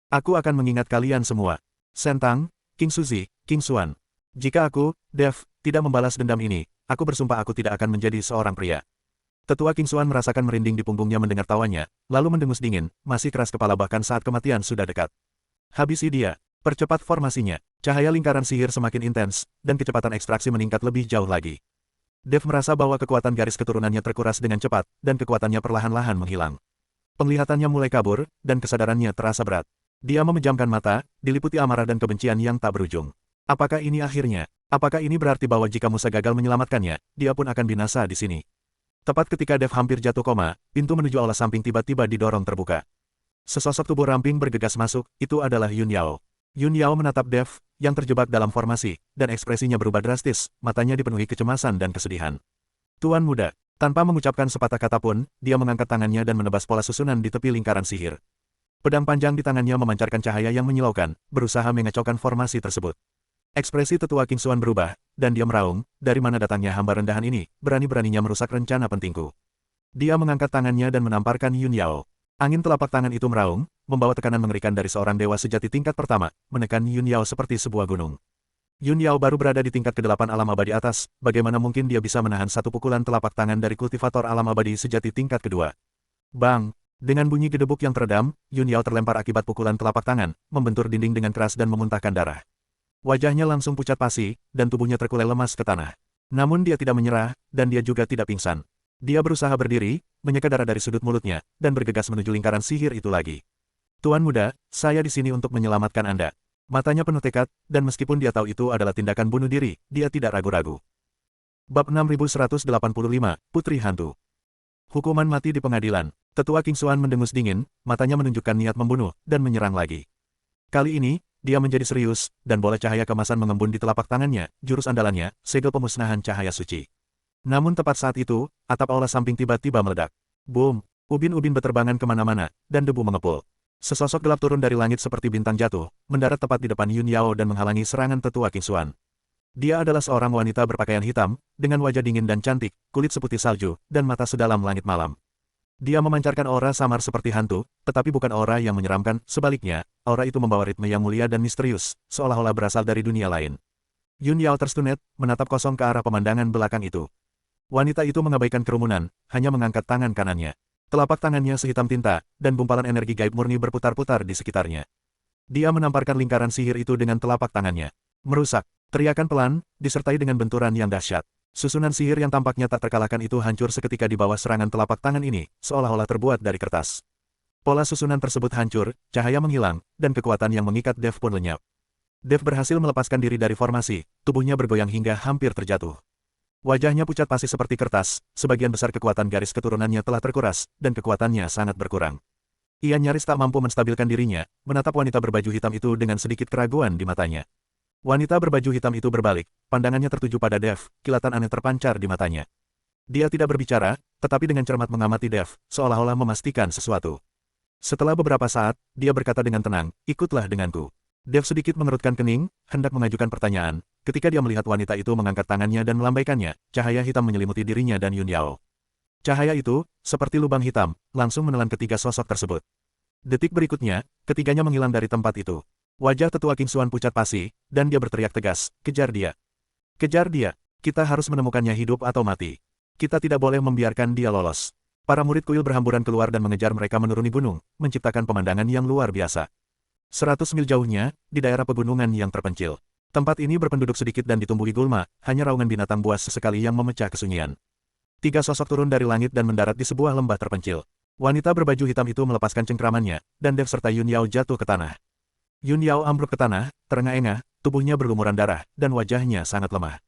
Aku akan mengingat kalian semua. Sentang, King Suzi, King Xuan. Jika aku, Dev, tidak membalas dendam ini, aku bersumpah aku tidak akan menjadi seorang pria. Tetua King Xuan merasakan merinding di punggungnya mendengar tawanya, lalu mendengus dingin, masih keras kepala bahkan saat kematian sudah dekat. Habisi dia. Percepat formasinya, cahaya lingkaran sihir semakin intens, dan kecepatan ekstraksi meningkat lebih jauh lagi. Dev merasa bahwa kekuatan garis keturunannya terkuras dengan cepat, dan kekuatannya perlahan-lahan menghilang. Penglihatannya mulai kabur, dan kesadarannya terasa berat. Dia memejamkan mata, diliputi amarah dan kebencian yang tak berujung. Apakah ini akhirnya? Apakah ini berarti bahwa jika Musa gagal menyelamatkannya, dia pun akan binasa di sini? Tepat ketika Dev hampir jatuh koma, pintu menuju aula samping tiba-tiba didorong terbuka. Sesosok tubuh ramping bergegas masuk, itu adalah Yun Yao. Yun Yao menatap Dev, yang terjebak dalam formasi, dan ekspresinya berubah drastis, matanya dipenuhi kecemasan dan kesedihan. Tuan muda, tanpa mengucapkan sepatah kata pun, dia mengangkat tangannya dan menebas pola susunan di tepi lingkaran sihir. Pedang panjang di tangannya memancarkan cahaya yang menyilaukan, berusaha mengacaukan formasi tersebut. Ekspresi tetua King Xuan berubah, dan dia meraung, dari mana datangnya hamba rendahan ini, berani-beraninya merusak rencana pentingku. Dia mengangkat tangannya dan menamparkan Yun Yao. Angin telapak tangan itu meraung, membawa tekanan mengerikan dari seorang dewa sejati tingkat pertama, menekan Yun Yao seperti sebuah gunung. Yun Yao baru berada di tingkat ke-8 alam abadi atas, bagaimana mungkin dia bisa menahan satu pukulan telapak tangan dari kultivator alam abadi sejati tingkat kedua. Bang! Dengan bunyi gedebuk yang teredam, Yun Yao terlempar akibat pukulan telapak tangan, membentur dinding dengan keras dan memuntahkan darah. Wajahnya langsung pucat pasi, dan tubuhnya terkulai lemas ke tanah. Namun dia tidak menyerah, dan dia juga tidak pingsan. Dia berusaha berdiri, menyeka darah dari sudut mulutnya, dan bergegas menuju lingkaran sihir itu lagi. Tuan muda, saya di sini untuk menyelamatkan Anda. Matanya penuh tekad, dan meskipun dia tahu itu adalah tindakan bunuh diri, dia tidak ragu-ragu. Bab 6185, Putri Hantu. Hukuman mati di pengadilan. Tetua King Xuan mendengus dingin, matanya menunjukkan niat membunuh, dan menyerang lagi. Kali ini, dia menjadi serius, dan bola cahaya kemasan mengembun di telapak tangannya, jurus andalannya, segel pemusnahan cahaya suci. Namun tepat saat itu, atap aula samping tiba-tiba meledak. Boom! Ubin-ubin beterbangan kemana-mana, dan debu mengepul. Sesosok gelap turun dari langit seperti bintang jatuh, mendarat tepat di depan Yun Yao dan menghalangi serangan tetua King Xuan. Dia adalah seorang wanita berpakaian hitam, dengan wajah dingin dan cantik, kulit seputih salju, dan mata sedalam langit malam. Dia memancarkan aura samar seperti hantu, tetapi bukan aura yang menyeramkan, sebaliknya, aura itu membawa ritme yang mulia dan misterius, seolah-olah berasal dari dunia lain. Yun Yao terstunet, menatap kosong ke arah pemandangan belakang itu. Wanita itu mengabaikan kerumunan, hanya mengangkat tangan kanannya. Telapak tangannya sehitam tinta, dan gumpalan energi gaib murni berputar-putar di sekitarnya. Dia menamparkan lingkaran sihir itu dengan telapak tangannya. Merusak, teriakan pelan, disertai dengan benturan yang dahsyat. Susunan sihir yang tampaknya tak terkalahkan itu hancur seketika di bawah serangan telapak tangan ini, seolah-olah terbuat dari kertas. Pola susunan tersebut hancur, cahaya menghilang, dan kekuatan yang mengikat Dev pun lenyap. Dev berhasil melepaskan diri dari formasi, tubuhnya bergoyang hingga hampir terjatuh. Wajahnya pucat pasi seperti kertas, sebagian besar kekuatan garis keturunannya telah terkuras, dan kekuatannya sangat berkurang. Ia nyaris tak mampu menstabilkan dirinya, menatap wanita berbaju hitam itu dengan sedikit keraguan di matanya. Wanita berbaju hitam itu berbalik, pandangannya tertuju pada Dev, kilatan aneh terpancar di matanya. Dia tidak berbicara, tetapi dengan cermat mengamati Dev, seolah-olah memastikan sesuatu. Setelah beberapa saat, dia berkata dengan tenang, "Ikutlah denganku." Dev sedikit mengerutkan kening, hendak mengajukan pertanyaan, ketika dia melihat wanita itu mengangkat tangannya dan melambaikannya, cahaya hitam menyelimuti dirinya dan Yun Yao. Cahaya itu, seperti lubang hitam, langsung menelan ketiga sosok tersebut. Detik berikutnya, ketiganya menghilang dari tempat itu. Wajah tetua King Xuan pucat pasi, dan dia berteriak tegas, "Kejar dia! Kejar dia! Kita harus menemukannya hidup atau mati. Kita tidak boleh membiarkan dia lolos." Para murid kuil berhamburan keluar dan mengejar mereka menuruni gunung, menciptakan pemandangan yang luar biasa. 100 mil jauhnya, di daerah pegunungan yang terpencil. Tempat ini berpenduduk sedikit dan ditumbuhi gulma, hanya raungan binatang buas sesekali yang memecah kesunyian. Tiga sosok turun dari langit dan mendarat di sebuah lembah terpencil. Wanita berbaju hitam itu melepaskan cengkramannya, dan Dev serta Yun Yao jatuh ke tanah. Yun Yao ambruk ke tanah, terengah-engah, tubuhnya berlumuran darah, dan wajahnya sangat lemah.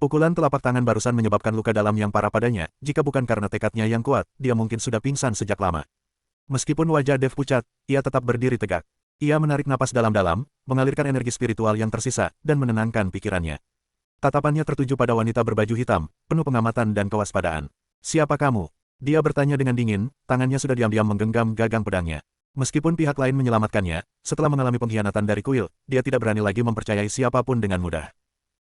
Pukulan telapak tangan barusan menyebabkan luka dalam yang parah padanya, jika bukan karena tekadnya yang kuat, dia mungkin sudah pingsan sejak lama. Meskipun wajah Dev pucat, ia tetap berdiri tegak. Ia menarik napas dalam-dalam, mengalirkan energi spiritual yang tersisa, dan menenangkan pikirannya. Tatapannya tertuju pada wanita berbaju hitam, penuh pengamatan dan kewaspadaan. "Siapa kamu?" Dia bertanya dengan dingin, tangannya sudah diam-diam menggenggam gagang pedangnya. Meskipun pihak lain menyelamatkannya, setelah mengalami pengkhianatan dari kuil, dia tidak berani lagi mempercayai siapapun dengan mudah.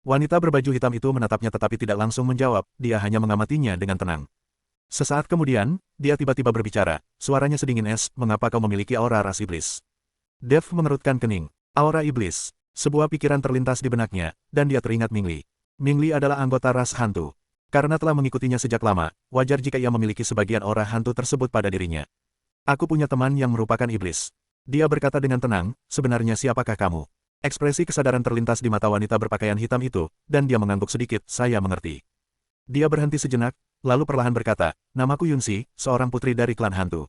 Wanita berbaju hitam itu menatapnya tetapi tidak langsung menjawab, dia hanya mengamatinya dengan tenang. Sesaat kemudian, dia tiba-tiba berbicara, suaranya sedingin es, "Mengapa kau memiliki aura ras iblis?" Dev mengerutkan kening. Aura iblis. Sebuah pikiran terlintas di benaknya, dan dia teringat Mingli. Mingli adalah anggota ras hantu. Karena telah mengikutinya sejak lama, wajar jika ia memiliki sebagian aura hantu tersebut pada dirinya. "Aku punya teman yang merupakan iblis." Dia berkata dengan tenang, "Sebenarnya siapakah kamu?" Ekspresi kesadaran terlintas di mata wanita berpakaian hitam itu, dan dia mengangguk sedikit, "Saya mengerti." Dia berhenti sejenak, lalu perlahan berkata, "Namaku Yunxi, seorang putri dari klan hantu."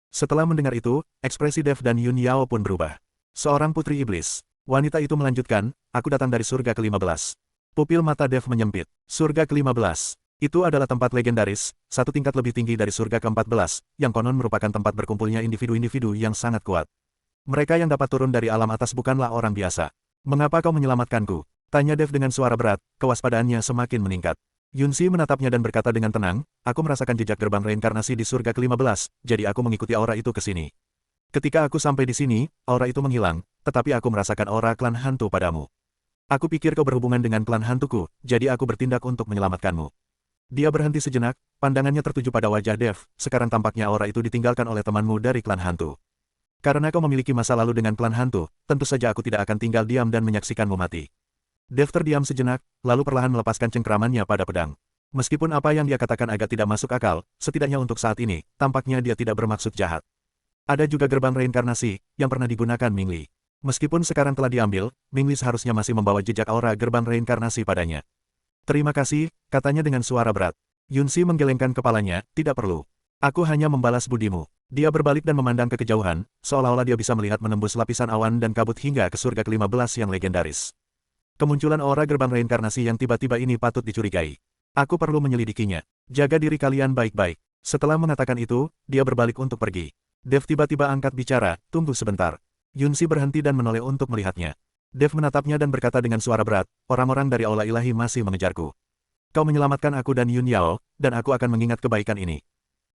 Setelah mendengar itu, ekspresi Dev dan Yun Yao pun berubah. "Seorang putri iblis." Wanita itu melanjutkan, "Aku datang dari surga ke-15. Pupil mata Dev menyempit. Surga ke-15. Itu adalah tempat legendaris, satu tingkat lebih tinggi dari surga ke-14, yang konon merupakan tempat berkumpulnya individu-individu yang sangat kuat. Mereka yang dapat turun dari alam atas bukanlah orang biasa. "Mengapa kau menyelamatkanku?" tanya Dev dengan suara berat, kewaspadaannya semakin meningkat. Yunxi menatapnya dan berkata dengan tenang, "Aku merasakan jejak gerbang reinkarnasi di surga ke-15, jadi aku mengikuti aura itu ke sini. Ketika aku sampai di sini, aura itu menghilang, tetapi aku merasakan aura klan hantu padamu. Aku pikir kau berhubungan dengan klan hantuku, jadi aku bertindak untuk menyelamatkanmu." Dia berhenti sejenak, pandangannya tertuju pada wajah Dev, "Sekarang tampaknya aura itu ditinggalkan oleh temanmu dari klan hantu. Karena kau memiliki masa lalu dengan klan hantu, tentu saja aku tidak akan tinggal diam dan menyaksikanmu mati." Dev terdiam sejenak, lalu perlahan melepaskan cengkramannya pada pedang. Meskipun apa yang dia katakan agak tidak masuk akal, setidaknya untuk saat ini, tampaknya dia tidak bermaksud jahat. Ada juga gerbang reinkarnasi, yang pernah digunakan Mingli. Meskipun sekarang telah diambil, Mingli seharusnya masih membawa jejak aura gerbang reinkarnasi padanya. "Terima kasih," katanya dengan suara berat. Yunxi menggelengkan kepalanya, "Tidak perlu. Aku hanya membalas budimu." Dia berbalik dan memandang ke kejauhan, seolah-olah dia bisa melihat menembus lapisan awan dan kabut hingga ke surga ke-15 yang legendaris. Kemunculan aura gerbang reinkarnasi yang tiba-tiba ini patut dicurigai. Aku perlu menyelidikinya. Jaga diri kalian baik-baik. Setelah mengatakan itu, dia berbalik untuk pergi. Dev tiba-tiba angkat bicara, "Tunggu sebentar." Yunxi berhenti dan menoleh untuk melihatnya. Dev menatapnya dan berkata dengan suara berat, "Orang-orang dari Aula Ilahi masih mengejarku. Kau menyelamatkan aku dan Yun Yao, dan aku akan mengingat kebaikan ini.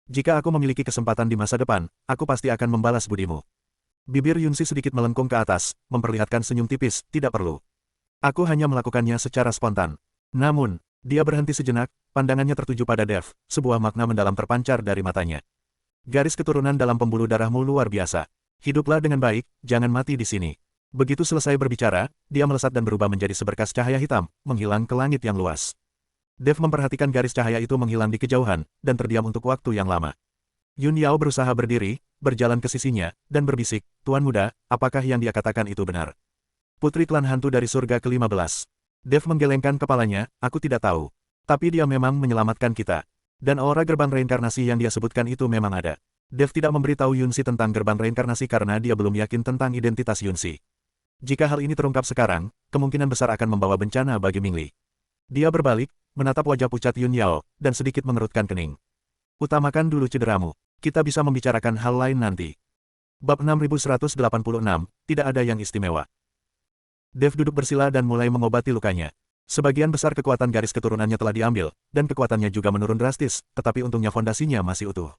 Jika aku memiliki kesempatan di masa depan, aku pasti akan membalas budimu. Bibir Yunsi sedikit melengkung ke atas, memperlihatkan senyum tipis, tidak perlu. Aku hanya melakukannya secara spontan. Namun, dia berhenti sejenak, pandangannya tertuju pada Dev, sebuah makna mendalam terpancar dari matanya. Garis keturunan dalam pembuluh darahmu luar biasa. Hiduplah dengan baik, jangan mati di sini. Begitu selesai berbicara, dia melesat dan berubah menjadi seberkas cahaya hitam, menghilang ke langit yang luas. Dev memperhatikan garis cahaya itu menghilang di kejauhan, dan terdiam untuk waktu yang lama. Yun Yao berusaha berdiri, berjalan ke sisinya, dan berbisik, Tuan Muda, apakah yang dia katakan itu benar? Putri klan hantu dari surga ke-15. Dev menggelengkan kepalanya, aku tidak tahu. Tapi dia memang menyelamatkan kita. Dan aura gerbang reinkarnasi yang dia sebutkan itu memang ada. Dev tidak memberitahu Yunsi tentang gerbang reinkarnasi karena dia belum yakin tentang identitas Yunsi. Jika hal ini terungkap sekarang, kemungkinan besar akan membawa bencana bagi Mingli. Dia berbalik, menatap wajah pucat Yun Yao, dan sedikit mengerutkan kening. Utamakan dulu cederamu. Kita bisa membicarakan hal lain nanti. Bab 6186, tidak ada yang istimewa. Dev duduk bersila dan mulai mengobati lukanya. Sebagian besar kekuatan garis keturunannya telah diambil, dan kekuatannya juga menurun drastis, tetapi untungnya fondasinya masih utuh.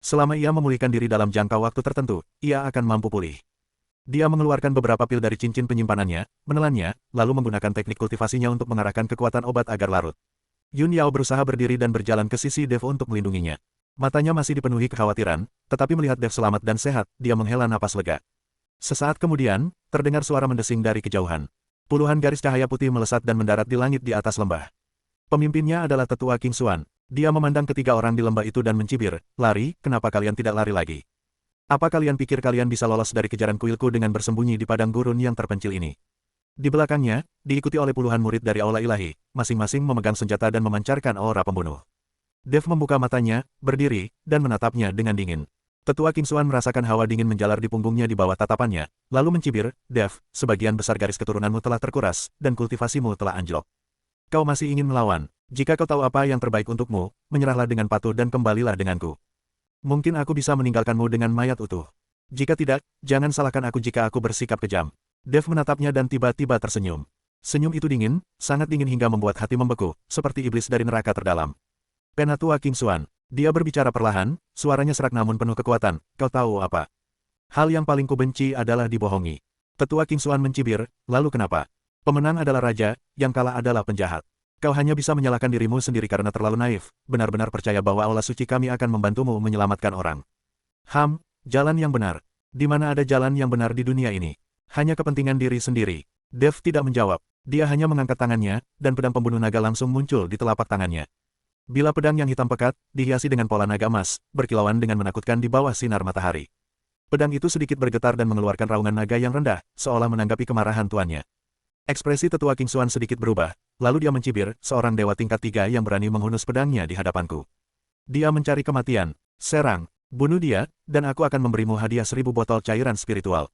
Selama ia memulihkan diri dalam jangka waktu tertentu, ia akan mampu pulih. Dia mengeluarkan beberapa pil dari cincin penyimpanannya, menelannya, lalu menggunakan teknik kultivasinya untuk mengarahkan kekuatan obat agar larut. Yun Yao berusaha berdiri dan berjalan ke sisi Dev untuk melindunginya. Matanya masih dipenuhi kekhawatiran, tetapi melihat Dev selamat dan sehat, dia menghela napas lega. Sesaat kemudian, terdengar suara mendesing dari kejauhan. Puluhan garis cahaya putih melesat dan mendarat di langit di atas lembah. Pemimpinnya adalah tetua King Xuan. Dia memandang ketiga orang di lembah itu dan mencibir, lari, kenapa kalian tidak lari lagi? Apa kalian pikir kalian bisa lolos dari kejaran kuilku dengan bersembunyi di padang gurun yang terpencil ini? Di belakangnya, diikuti oleh puluhan murid dari Aula Ilahi, masing-masing memegang senjata dan memancarkan aura pembunuh. Dev membuka matanya, berdiri, dan menatapnya dengan dingin. Tetua King Xuan merasakan hawa dingin menjalar di punggungnya di bawah tatapannya, lalu mencibir, Dev, sebagian besar garis keturunanmu telah terkuras, dan kultivasimu telah anjlok. Kau masih ingin melawan. Jika kau tahu apa yang terbaik untukmu, menyerahlah dengan patuh dan kembalilah denganku. Mungkin aku bisa meninggalkanmu dengan mayat utuh. Jika tidak, jangan salahkan aku jika aku bersikap kejam. Dev menatapnya dan tiba-tiba tersenyum. Senyum itu dingin, sangat dingin hingga membuat hati membeku, seperti iblis dari neraka terdalam. Penatua King Xuan. Dia berbicara perlahan, suaranya serak namun penuh kekuatan, kau tahu apa? Hal yang paling kubenci adalah dibohongi. Tetua King Xuan mencibir, lalu kenapa? Pemenang adalah raja, yang kalah adalah penjahat. Kau hanya bisa menyalahkan dirimu sendiri karena terlalu naif, benar-benar percaya bahwa aula suci kami akan membantumu menyelamatkan orang. Jalan yang benar. Di mana ada jalan yang benar di dunia ini? Hanya kepentingan diri sendiri. Dev tidak menjawab. Dia hanya mengangkat tangannya, dan pedang pembunuh naga langsung muncul di telapak tangannya. Bila pedang yang hitam pekat, dihiasi dengan pola naga emas, berkilauan dengan menakutkan di bawah sinar matahari. Pedang itu sedikit bergetar dan mengeluarkan raungan naga yang rendah, seolah menanggapi kemarahan tuannya. Ekspresi tetua King Xuan sedikit berubah, lalu dia mencibir, seorang dewa tingkat 3 yang berani menghunus pedangnya di hadapanku. Dia mencari kematian. Serang, bunuh dia, dan aku akan memberimu hadiah 1000 botol cairan spiritual.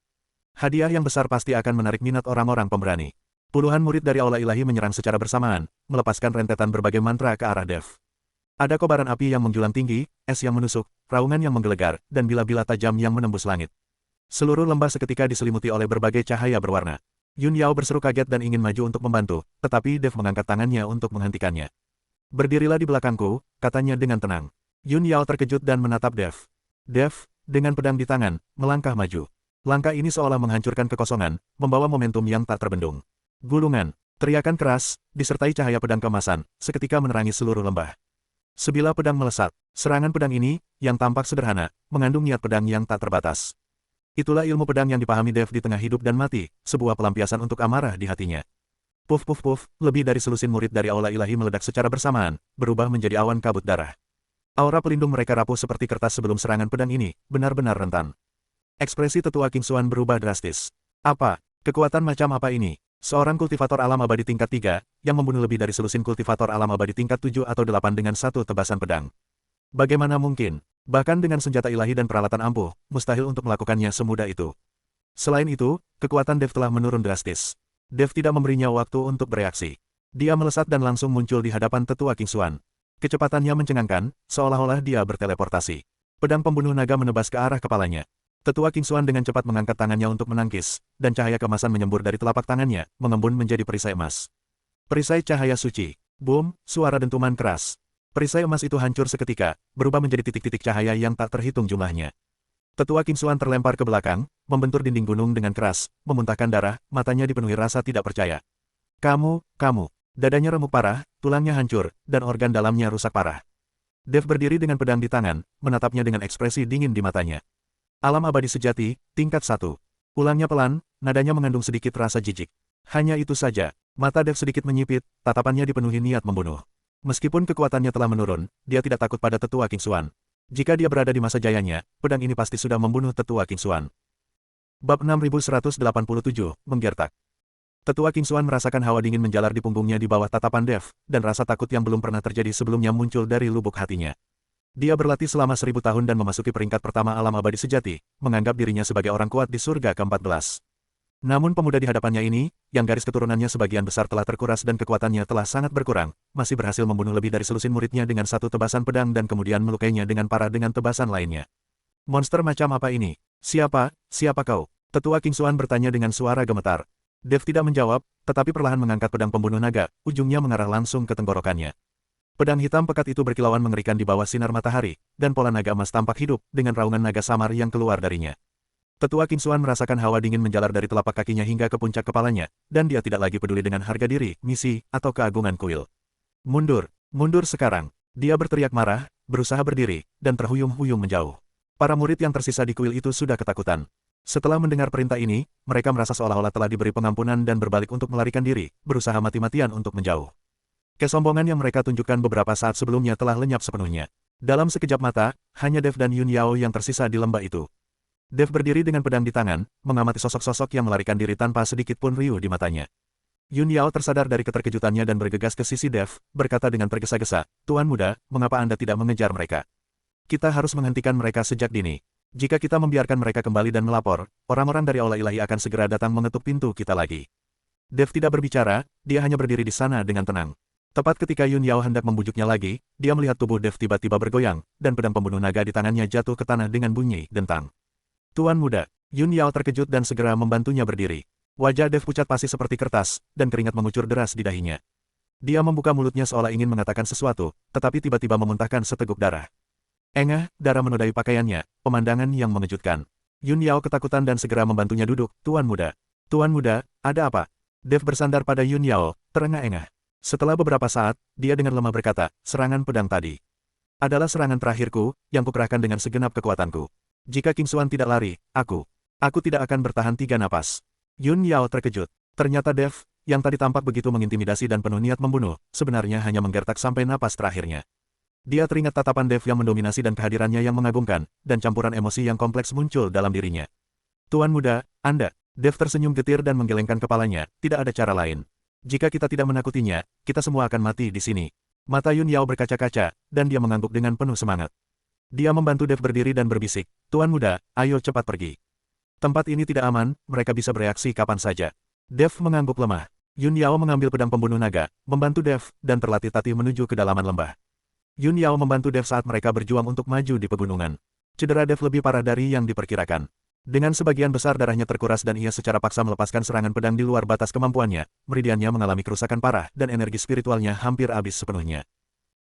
Hadiah yang besar pasti akan menarik minat orang-orang pemberani. Puluhan murid dari Aula Ilahi menyerang secara bersamaan, melepaskan rentetan berbagai mantra ke arah Dev. Ada kobaran api yang menjulang tinggi, es yang menusuk, raungan yang menggelegar, dan bila-bila tajam yang menembus langit. Seluruh lembah seketika diselimuti oleh berbagai cahaya berwarna. Yun Yao berseru kaget dan ingin maju untuk membantu, tetapi Dev mengangkat tangannya untuk menghentikannya. Berdirilah di belakangku, katanya dengan tenang. Yun Yao terkejut dan menatap Dev. Dev, dengan pedang di tangan, melangkah maju. Langkah ini seolah menghancurkan kekosongan, membawa momentum yang tak terbendung. Gulungan, teriakan keras, disertai cahaya pedang kemasan, seketika menerangi seluruh lembah. Sebilah pedang melesat. Serangan pedang ini, yang tampak sederhana, mengandung niat pedang yang tak terbatas. Itulah ilmu pedang yang dipahami Dev di tengah hidup dan mati, sebuah pelampiasan untuk amarah di hatinya. Puf puf puf, lebih dari selusin murid dari Aula Ilahi meledak secara bersamaan, berubah menjadi awan kabut darah. Aura pelindung mereka rapuh seperti kertas sebelum serangan pedang ini, benar-benar rentan. Ekspresi tetua King Xuan berubah drastis. Apa? Kekuatan macam apa ini? Seorang kultivator alam abadi tingkat 3, yang membunuh lebih dari selusin kultivator alam abadi tingkat 7 atau 8 dengan satu tebasan pedang. Bagaimana mungkin? Bahkan dengan senjata ilahi dan peralatan ampuh, mustahil untuk melakukannya semudah itu. Selain itu, kekuatan Dev telah menurun drastis. Dev tidak memberinya waktu untuk bereaksi. Dia melesat dan langsung muncul di hadapan tetua King Xuan. Kecepatannya mencengangkan, seolah-olah dia berteleportasi. Pedang pembunuh naga menebas ke arah kepalanya. Tetua King Xuan dengan cepat mengangkat tangannya untuk menangkis, dan cahaya kemasan menyembur dari telapak tangannya, mengembun menjadi perisai emas. Perisai cahaya suci. Boom, suara dentuman keras. Perisai emas itu hancur seketika, berubah menjadi titik-titik cahaya yang tak terhitung jumlahnya. Tetua King Xuan terlempar ke belakang, membentur dinding gunung dengan keras, memuntahkan darah, matanya dipenuhi rasa tidak percaya. Kamu. Dadanya remuk parah, tulangnya hancur, dan organ dalamnya rusak parah. Dev berdiri dengan pedang di tangan, menatapnya dengan ekspresi dingin di matanya. Alam abadi sejati, tingkat 1. Ulangnya pelan, nadanya mengandung sedikit rasa jijik. Hanya itu saja. Mata Dev sedikit menyipit, tatapannya dipenuhi niat membunuh. Meskipun kekuatannya telah menurun, dia tidak takut pada Tetua King Xuan. Jika dia berada di masa jayanya, pedang ini pasti sudah membunuh Tetua King Xuan. Bab 6187, Menggertak. Tetua King Xuan merasakan hawa dingin menjalar di punggungnya di bawah tatapan Dev, dan rasa takut yang belum pernah terjadi sebelumnya muncul dari lubuk hatinya. Dia berlatih selama 1000 tahun dan memasuki peringkat pertama alam abadi sejati, menganggap dirinya sebagai orang kuat di surga ke-14. Namun pemuda di hadapannya ini, yang garis keturunannya sebagian besar telah terkuras dan kekuatannya telah sangat berkurang, masih berhasil membunuh lebih dari selusin muridnya dengan satu tebasan pedang dan kemudian melukainya dengan parah dengan tebasan lainnya. Monster macam apa ini? Siapa kau? Tetua King Xuan bertanya dengan suara gemetar. Dev tidak menjawab, tetapi perlahan mengangkat pedang pembunuh naga, ujungnya mengarah langsung ke tenggorokannya. Pedang hitam pekat itu berkilauan mengerikan di bawah sinar matahari, dan pola naga emas tampak hidup, dengan raungan naga samar yang keluar darinya. Tetua King Xuan merasakan hawa dingin menjalar dari telapak kakinya hingga ke puncak kepalanya, dan dia tidak lagi peduli dengan harga diri, misi, atau keagungan kuil. Mundur sekarang. Dia berteriak marah, berusaha berdiri, dan terhuyung-huyung menjauh. Para murid yang tersisa di kuil itu sudah ketakutan. Setelah mendengar perintah ini, mereka merasa seolah-olah telah diberi pengampunan dan berbalik untuk melarikan diri, berusaha mati-matian untuk menjauh. Kesombongan yang mereka tunjukkan beberapa saat sebelumnya telah lenyap sepenuhnya. Dalam sekejap mata, hanya Dev dan Yun Yao yang tersisa di lembah itu. Dev berdiri dengan pedang di tangan, mengamati sosok-sosok yang melarikan diri tanpa sedikit pun riuh di matanya. Yun Yao tersadar dari keterkejutannya dan bergegas ke sisi Dev, berkata dengan tergesa-gesa, "Tuan muda, mengapa Anda tidak mengejar mereka? Kita harus menghentikan mereka sejak dini. Jika kita membiarkan mereka kembali dan melapor, orang-orang dari Aula Ilahi akan segera datang mengetuk pintu kita lagi." Dev tidak berbicara, dia hanya berdiri di sana dengan tenang. Tepat ketika Yun Yao hendak membujuknya lagi, dia melihat tubuh Dev tiba-tiba bergoyang, dan pedang pembunuh naga di tangannya jatuh ke tanah dengan bunyi dentang. "Tuan muda." Yun Yao terkejut dan segera membantunya berdiri. Wajah Dev pucat pasi seperti kertas, dan keringat mengucur deras di dahinya. Dia membuka mulutnya seolah ingin mengatakan sesuatu, tetapi tiba-tiba memuntahkan seteguk darah. Engah, darah menodai pakaiannya, pemandangan yang mengejutkan. Yun Yao ketakutan dan segera membantunya duduk. Tuan muda, ada apa?" Dev bersandar pada Yun Yao, terengah-engah. Setelah beberapa saat, dia dengan lemah berkata, "Serangan pedang tadi adalah serangan terakhirku, yang kukerahkan dengan segenap kekuatanku. Jika King Xuan tidak lari, aku tidak akan bertahan 3 napas." Yun Yao terkejut. Ternyata Dev, yang tadi tampak begitu mengintimidasi dan penuh niat membunuh, sebenarnya hanya menggertak sampai napas terakhirnya. Dia teringat tatapan Dev yang mendominasi dan kehadirannya yang mengagumkan, dan campuran emosi yang kompleks muncul dalam dirinya. "Tuan muda, Anda." Dev tersenyum getir dan menggelengkan kepalanya, "Tidak ada cara lain. Jika kita tidak menakutinya, kita semua akan mati di sini." Mata Yun Yao berkaca-kaca, dan dia mengangguk dengan penuh semangat. Dia membantu Dev berdiri dan berbisik, "Tuan muda, ayo cepat pergi. Tempat ini tidak aman, mereka bisa bereaksi kapan saja." Dev mengangguk lemah. Yun Yao mengambil pedang pembunuh naga, membantu Dev, dan terlatih-tatih menuju ke dalaman lembah. Yun Yao membantu Dev saat mereka berjuang untuk maju di pegunungan. Cedera Dev lebih parah dari yang diperkirakan. Dengan sebagian besar darahnya terkuras dan ia secara paksa melepaskan serangan pedang di luar batas kemampuannya, meridiannya mengalami kerusakan parah dan energi spiritualnya hampir habis sepenuhnya.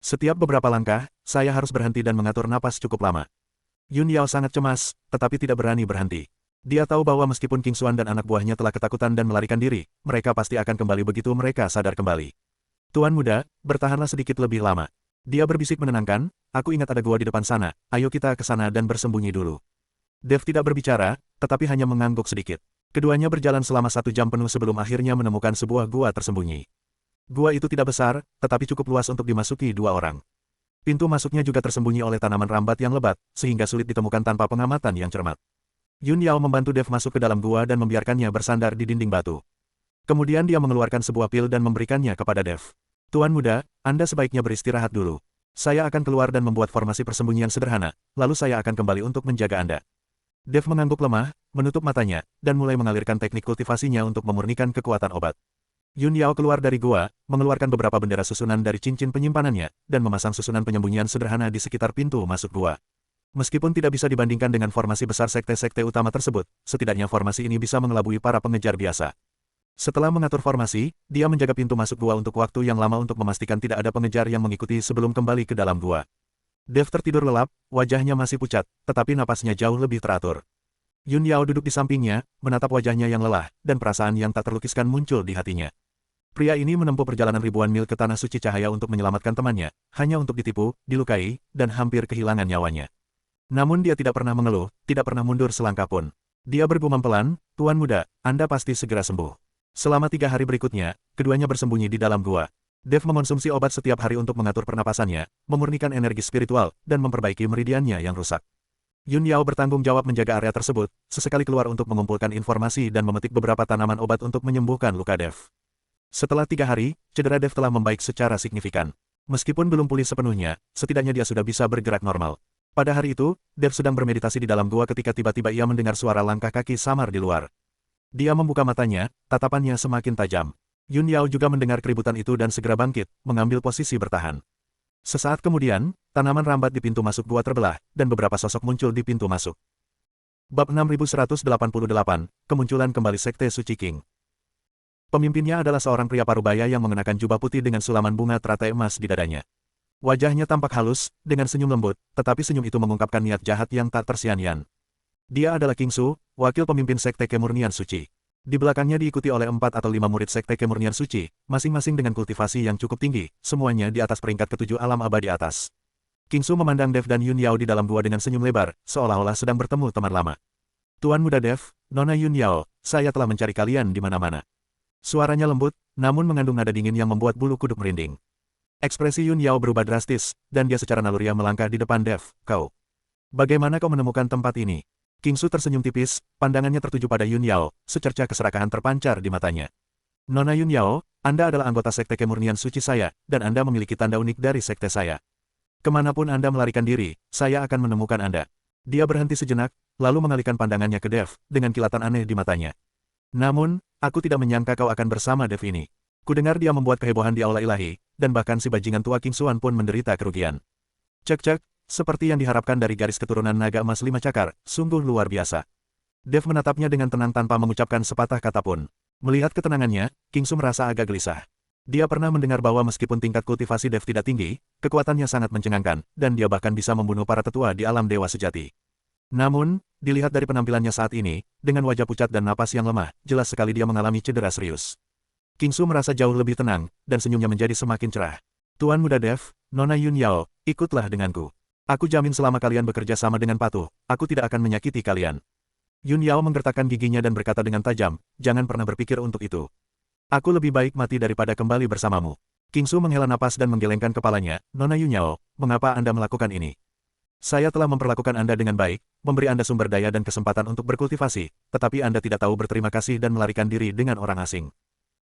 Setiap beberapa langkah, saya harus berhenti dan mengatur napas cukup lama. Yun Yao sangat cemas, tetapi tidak berani berhenti. Dia tahu bahwa meskipun King Xuan dan anak buahnya telah ketakutan dan melarikan diri, mereka pasti akan kembali begitu mereka sadar kembali. "Tuan muda, bertahanlah sedikit lebih lama." Dia berbisik menenangkan, "Aku ingat ada gua di depan sana, ayo kita ke sana dan bersembunyi dulu." Dev tidak berbicara, tetapi hanya mengangguk sedikit. Keduanya berjalan selama 1 jam penuh sebelum akhirnya menemukan sebuah gua tersembunyi. Gua itu tidak besar, tetapi cukup luas untuk dimasuki 2 orang. Pintu masuknya juga tersembunyi oleh tanaman rambat yang lebat, sehingga sulit ditemukan tanpa pengamatan yang cermat. Yun Yao membantu Dev masuk ke dalam gua dan membiarkannya bersandar di dinding batu. Kemudian dia mengeluarkan sebuah pil dan memberikannya kepada Dev. "Tuan muda, Anda sebaiknya beristirahat dulu. Saya akan keluar dan membuat formasi persembunyian sederhana, lalu saya akan kembali untuk menjaga Anda." Dev mengangguk lemah, menutup matanya, dan mulai mengalirkan teknik kultivasinya untuk memurnikan kekuatan obat. Yun Yao keluar dari gua, mengeluarkan beberapa bendera susunan dari cincin penyimpanannya, dan memasang susunan penyembunyian sederhana di sekitar pintu masuk gua. Meskipun tidak bisa dibandingkan dengan formasi besar sekte-sekte utama tersebut, setidaknya formasi ini bisa mengelabui para pengejar biasa. Setelah mengatur formasi, dia menjaga pintu masuk gua untuk waktu yang lama untuk memastikan tidak ada pengejar yang mengikuti sebelum kembali ke dalam gua. Dev tertidur lelap, wajahnya masih pucat, tetapi napasnya jauh lebih teratur. Yun Yao duduk di sampingnya, menatap wajahnya yang lelah, dan perasaan yang tak terlukiskan muncul di hatinya. Pria ini menempuh perjalanan ribuan mil ke Tanah Suci Cahaya untuk menyelamatkan temannya, hanya untuk ditipu, dilukai, dan hampir kehilangan nyawanya. Namun dia tidak pernah mengeluh, tidak pernah mundur selangkah pun. Dia bergumam pelan, "Tuan muda, Anda pasti segera sembuh." Selama 3 hari berikutnya, keduanya bersembunyi di dalam gua. Dev mengonsumsi obat setiap hari untuk mengatur pernapasannya, memurnikan energi spiritual, dan memperbaiki meridiannya yang rusak. Yun Yao bertanggung jawab menjaga area tersebut, sesekali keluar untuk mengumpulkan informasi dan memetik beberapa tanaman obat untuk menyembuhkan luka Dev. Setelah 3 hari, cedera Dev telah membaik secara signifikan. Meskipun belum pulih sepenuhnya, setidaknya dia sudah bisa bergerak normal. Pada hari itu, Dev sedang bermeditasi di dalam gua ketika tiba-tiba ia mendengar suara langkah kaki samar di luar. Dia membuka matanya, tatapannya semakin tajam. Yun Yao juga mendengar keributan itu dan segera bangkit, mengambil posisi bertahan. Sesaat kemudian, tanaman rambat di pintu masuk gua terbelah, dan beberapa sosok muncul di pintu masuk. Bab 6188, Kemunculan Kembali Sekte Suci King. Pemimpinnya adalah seorang pria parubaya yang mengenakan jubah putih dengan sulaman bunga teratai emas di dadanya. Wajahnya tampak halus, dengan senyum lembut, tetapi senyum itu mengungkapkan niat jahat yang tak tersian-sian. Dia adalah King Su, wakil pemimpin Sekte Kemurnian Suci. Di belakangnya diikuti oleh 4 atau 5 murid Sekte Kemurnian Suci, masing-masing dengan kultivasi yang cukup tinggi, semuanya di atas peringkat ke-7 alam abadi atas. King Su memandang Dev dan Yun Yao di dalam gua dengan senyum lebar, seolah-olah sedang bertemu teman lama. "Tuan muda Dev, Nona Yun Yao, saya telah mencari kalian di mana-mana." Suaranya lembut, namun mengandung nada dingin yang membuat bulu kuduk merinding. Ekspresi Yun Yao berubah drastis, dan dia secara naluriah melangkah di depan Dev. "Kau, bagaimana kau menemukan tempat ini?" King Su tersenyum tipis, pandangannya tertuju pada Yun Yao, secercah keserakahan terpancar di matanya. "Nona Yun Yao, Anda adalah anggota Sekte Kemurnian Suci saya, dan Anda memiliki tanda unik dari sekte saya. Kemanapun Anda melarikan diri, saya akan menemukan Anda." Dia berhenti sejenak, lalu mengalihkan pandangannya ke Dev, dengan kilatan aneh di matanya. "Namun, aku tidak menyangka kau akan bersama Dev ini. Kudengar dia membuat kehebohan di Aula Ilahi, dan bahkan si bajingan tua King Suan pun menderita kerugian. Cek-cek. Seperti yang diharapkan dari garis keturunan naga emas 5 cakar, sungguh luar biasa." Dev menatapnya dengan tenang tanpa mengucapkan sepatah kata pun. Melihat ketenangannya, King Su merasa agak gelisah. Dia pernah mendengar bahwa meskipun tingkat kultivasi Dev tidak tinggi, kekuatannya sangat mencengangkan, dan dia bahkan bisa membunuh para tetua di alam dewa sejati. Namun, dilihat dari penampilannya saat ini, dengan wajah pucat dan napas yang lemah, jelas sekali dia mengalami cedera serius. King Su merasa jauh lebih tenang, dan senyumnya menjadi semakin cerah. "Tuan muda Dev, Nona Yun Yao, ikutlah denganku. Aku jamin selama kalian bekerja sama dengan patuh, aku tidak akan menyakiti kalian." Yun Yao menggertakkan giginya dan berkata dengan tajam, "Jangan pernah berpikir untuk itu. Aku lebih baik mati daripada kembali bersamamu." King Su menghela napas dan menggelengkan kepalanya, "Nona Yun Yao, mengapa Anda melakukan ini? Saya telah memperlakukan Anda dengan baik, memberi Anda sumber daya dan kesempatan untuk berkultivasi, tetapi Anda tidak tahu berterima kasih dan melarikan diri dengan orang asing.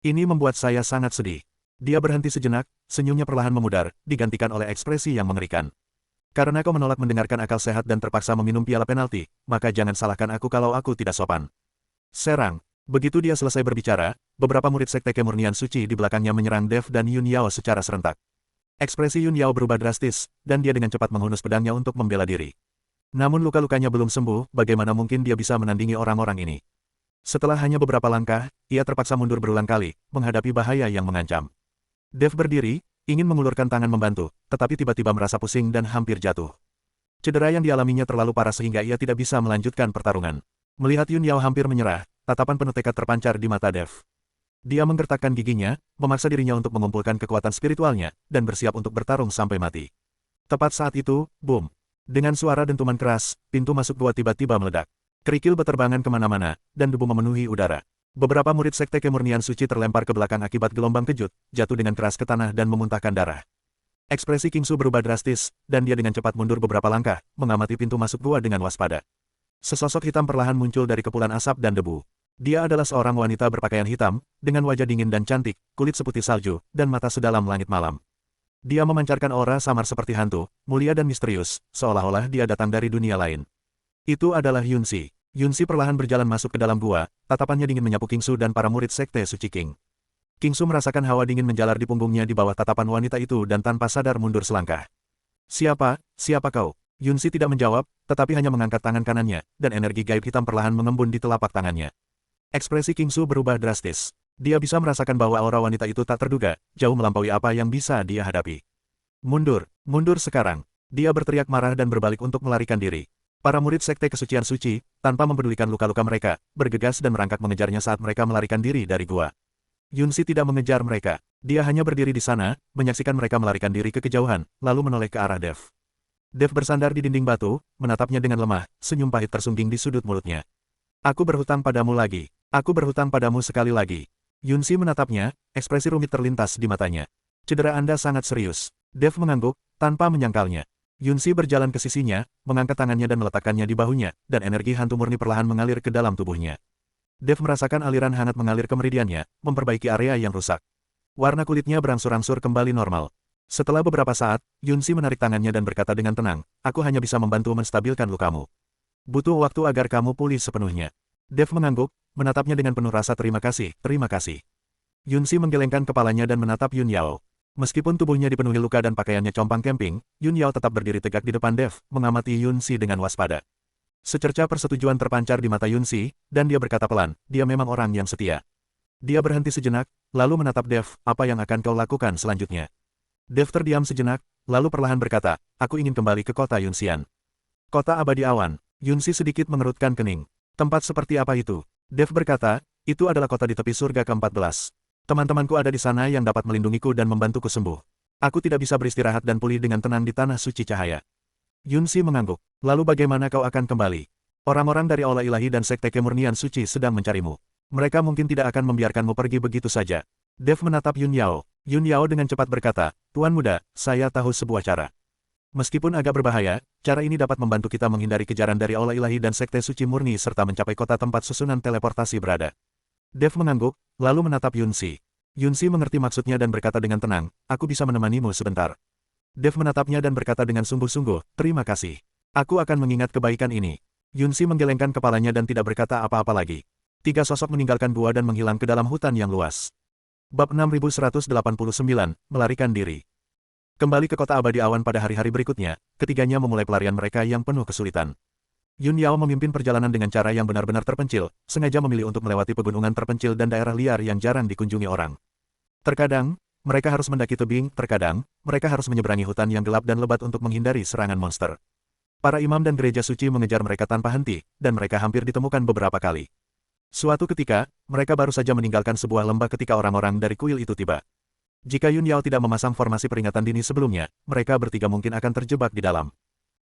Ini membuat saya sangat sedih." Dia berhenti sejenak, senyumnya perlahan memudar, digantikan oleh ekspresi yang mengerikan. "Karena kau menolak mendengarkan akal sehat dan terpaksa meminum piala penalti, maka jangan salahkan aku kalau aku tidak sopan." Serang. Begitu dia selesai berbicara, beberapa murid Sekte Kemurnian Suci di belakangnya menyerang Dev dan Yun Yao secara serentak. Ekspresi Yun Yao berubah drastis, dan dia dengan cepat menghunus pedangnya untuk membela diri. Namun luka-lukanya belum sembuh, bagaimana mungkin dia bisa menandingi orang-orang ini? Setelah hanya beberapa langkah, ia terpaksa mundur berulang kali, menghadapi bahaya yang mengancam. Dev berdiri, ingin mengulurkan tangan membantu, tetapi tiba-tiba merasa pusing dan hampir jatuh. Cedera yang dialaminya terlalu parah sehingga ia tidak bisa melanjutkan pertarungan. Melihat Yun Yao hampir menyerah, tatapan penuh tekad terpancar di mata Dev. Dia menggertakkan giginya, memaksa dirinya untuk mengumpulkan kekuatan spiritualnya, dan bersiap untuk bertarung sampai mati. Tepat saat itu, boom! Dengan suara dentuman keras, pintu masuk gua tiba-tiba meledak. Kerikil beterbangan kemana-mana, dan debu memenuhi udara. Beberapa murid Sekte Kemurnian Suci terlempar ke belakang akibat gelombang kejut, jatuh dengan keras ke tanah dan memuntahkan darah. Ekspresi King Su berubah drastis, dan dia dengan cepat mundur beberapa langkah, mengamati pintu masuk gua dengan waspada. Sesosok hitam perlahan muncul dari kepulan asap dan debu. Dia adalah seorang wanita berpakaian hitam, dengan wajah dingin dan cantik, kulit seputih salju, dan mata sedalam langit malam. Dia memancarkan aura samar seperti hantu, mulia dan misterius, seolah-olah dia datang dari dunia lain. Itu adalah Yun Si. Yun Si perlahan berjalan masuk ke dalam gua, tatapannya dingin menyapu King Su dan para murid Sekte Suci King. King Su merasakan hawa dingin menjalar di punggungnya di bawah tatapan wanita itu dan tanpa sadar mundur selangkah. Siapa kau?" Yun Si tidak menjawab, tetapi hanya mengangkat tangan kanannya, dan energi gaib hitam perlahan mengembun di telapak tangannya. Ekspresi King Su berubah drastis. Dia bisa merasakan bahwa aura wanita itu tak terduga, jauh melampaui apa yang bisa dia hadapi. Mundur, mundur sekarang. Dia berteriak marah dan berbalik untuk melarikan diri. Para murid Sekte Kesucian Suci, tanpa mempedulikan luka-luka mereka, bergegas dan merangkak mengejarnya saat mereka melarikan diri dari gua. Yunsi tidak mengejar mereka. Dia hanya berdiri di sana, menyaksikan mereka melarikan diri ke kejauhan, lalu menoleh ke arah Dev. Dev bersandar di dinding batu, menatapnya dengan lemah, senyum pahit tersungging di sudut mulutnya. Aku berhutang padamu lagi. Aku berhutang padamu sekali lagi. Yunsi menatapnya, ekspresi rumit terlintas di matanya. Cedera Anda sangat serius. Dev mengangguk, tanpa menyangkalnya. Yunsi berjalan ke sisinya, mengangkat tangannya dan meletakkannya di bahunya, dan energi hantu murni perlahan mengalir ke dalam tubuhnya. Dev merasakan aliran hangat mengalir ke meridiannya, memperbaiki area yang rusak. Warna kulitnya berangsur-angsur kembali normal. Setelah beberapa saat, Yunsi menarik tangannya dan berkata dengan tenang, aku hanya bisa membantu menstabilkan lukamu. Butuh waktu agar kamu pulih sepenuhnya. Dev mengangguk, menatapnya dengan penuh rasa terima kasih, terima kasih. Yunsi menggelengkan kepalanya dan menatap Yun Yao. Meskipun tubuhnya dipenuhi luka dan pakaiannya compang camping, Yun Yao tetap berdiri tegak di depan Dev, mengamati Yunsi dengan waspada. Secerca persetujuan terpancar di mata Yunsi, dan dia berkata pelan, dia memang orang yang setia. Dia berhenti sejenak, lalu menatap Dev, apa yang akan kau lakukan selanjutnya? Dev terdiam sejenak, lalu perlahan berkata, aku ingin kembali ke kota Yunxian. Kota abadi awan. Yunsi sedikit mengerutkan kening. Tempat seperti apa itu? Dev berkata, itu adalah kota di tepi surga ke-14. Teman-temanku ada di sana yang dapat melindungiku dan membantuku sembuh. Aku tidak bisa beristirahat dan pulih dengan tenang di tanah suci cahaya. Yunsi mengangguk. Lalu bagaimana kau akan kembali? Orang-orang dari Aula Ilahi dan Sekte Kemurnian Suci sedang mencarimu. Mereka mungkin tidak akan membiarkanmu pergi begitu saja. Dev menatap Yun Yao. Yun Yao dengan cepat berkata, Tuan muda, saya tahu sebuah cara. Meskipun agak berbahaya, cara ini dapat membantu kita menghindari kejaran dari Aula Ilahi dan Sekte Suci Murni serta mencapai kota tempat susunan teleportasi berada. Dev mengangguk, lalu menatap Yunsi. Yunsi mengerti maksudnya dan berkata dengan tenang, aku bisa menemanimu sebentar. Dev menatapnya dan berkata dengan sungguh-sungguh, terima kasih. Aku akan mengingat kebaikan ini. Yunsi menggelengkan kepalanya dan tidak berkata apa-apa lagi. Tiga sosok meninggalkan gua dan menghilang ke dalam hutan yang luas. Bab 6189, melarikan diri. Kembali ke kota abadi awan pada hari-hari berikutnya, ketiganya memulai pelarian mereka yang penuh kesulitan. Yun Yao memimpin perjalanan dengan cara yang benar-benar terpencil, sengaja memilih untuk melewati pegunungan terpencil dan daerah liar yang jarang dikunjungi orang. Terkadang, mereka harus mendaki tebing, terkadang, mereka harus menyeberangi hutan yang gelap dan lebat untuk menghindari serangan monster. Para imam dan gereja suci mengejar mereka tanpa henti, dan mereka hampir ditemukan beberapa kali. Suatu ketika, mereka baru saja meninggalkan sebuah lembah ketika orang-orang dari kuil itu tiba. Jika Yun Yao tidak memasang formasi peringatan dini sebelumnya, mereka bertiga mungkin akan terjebak di dalam.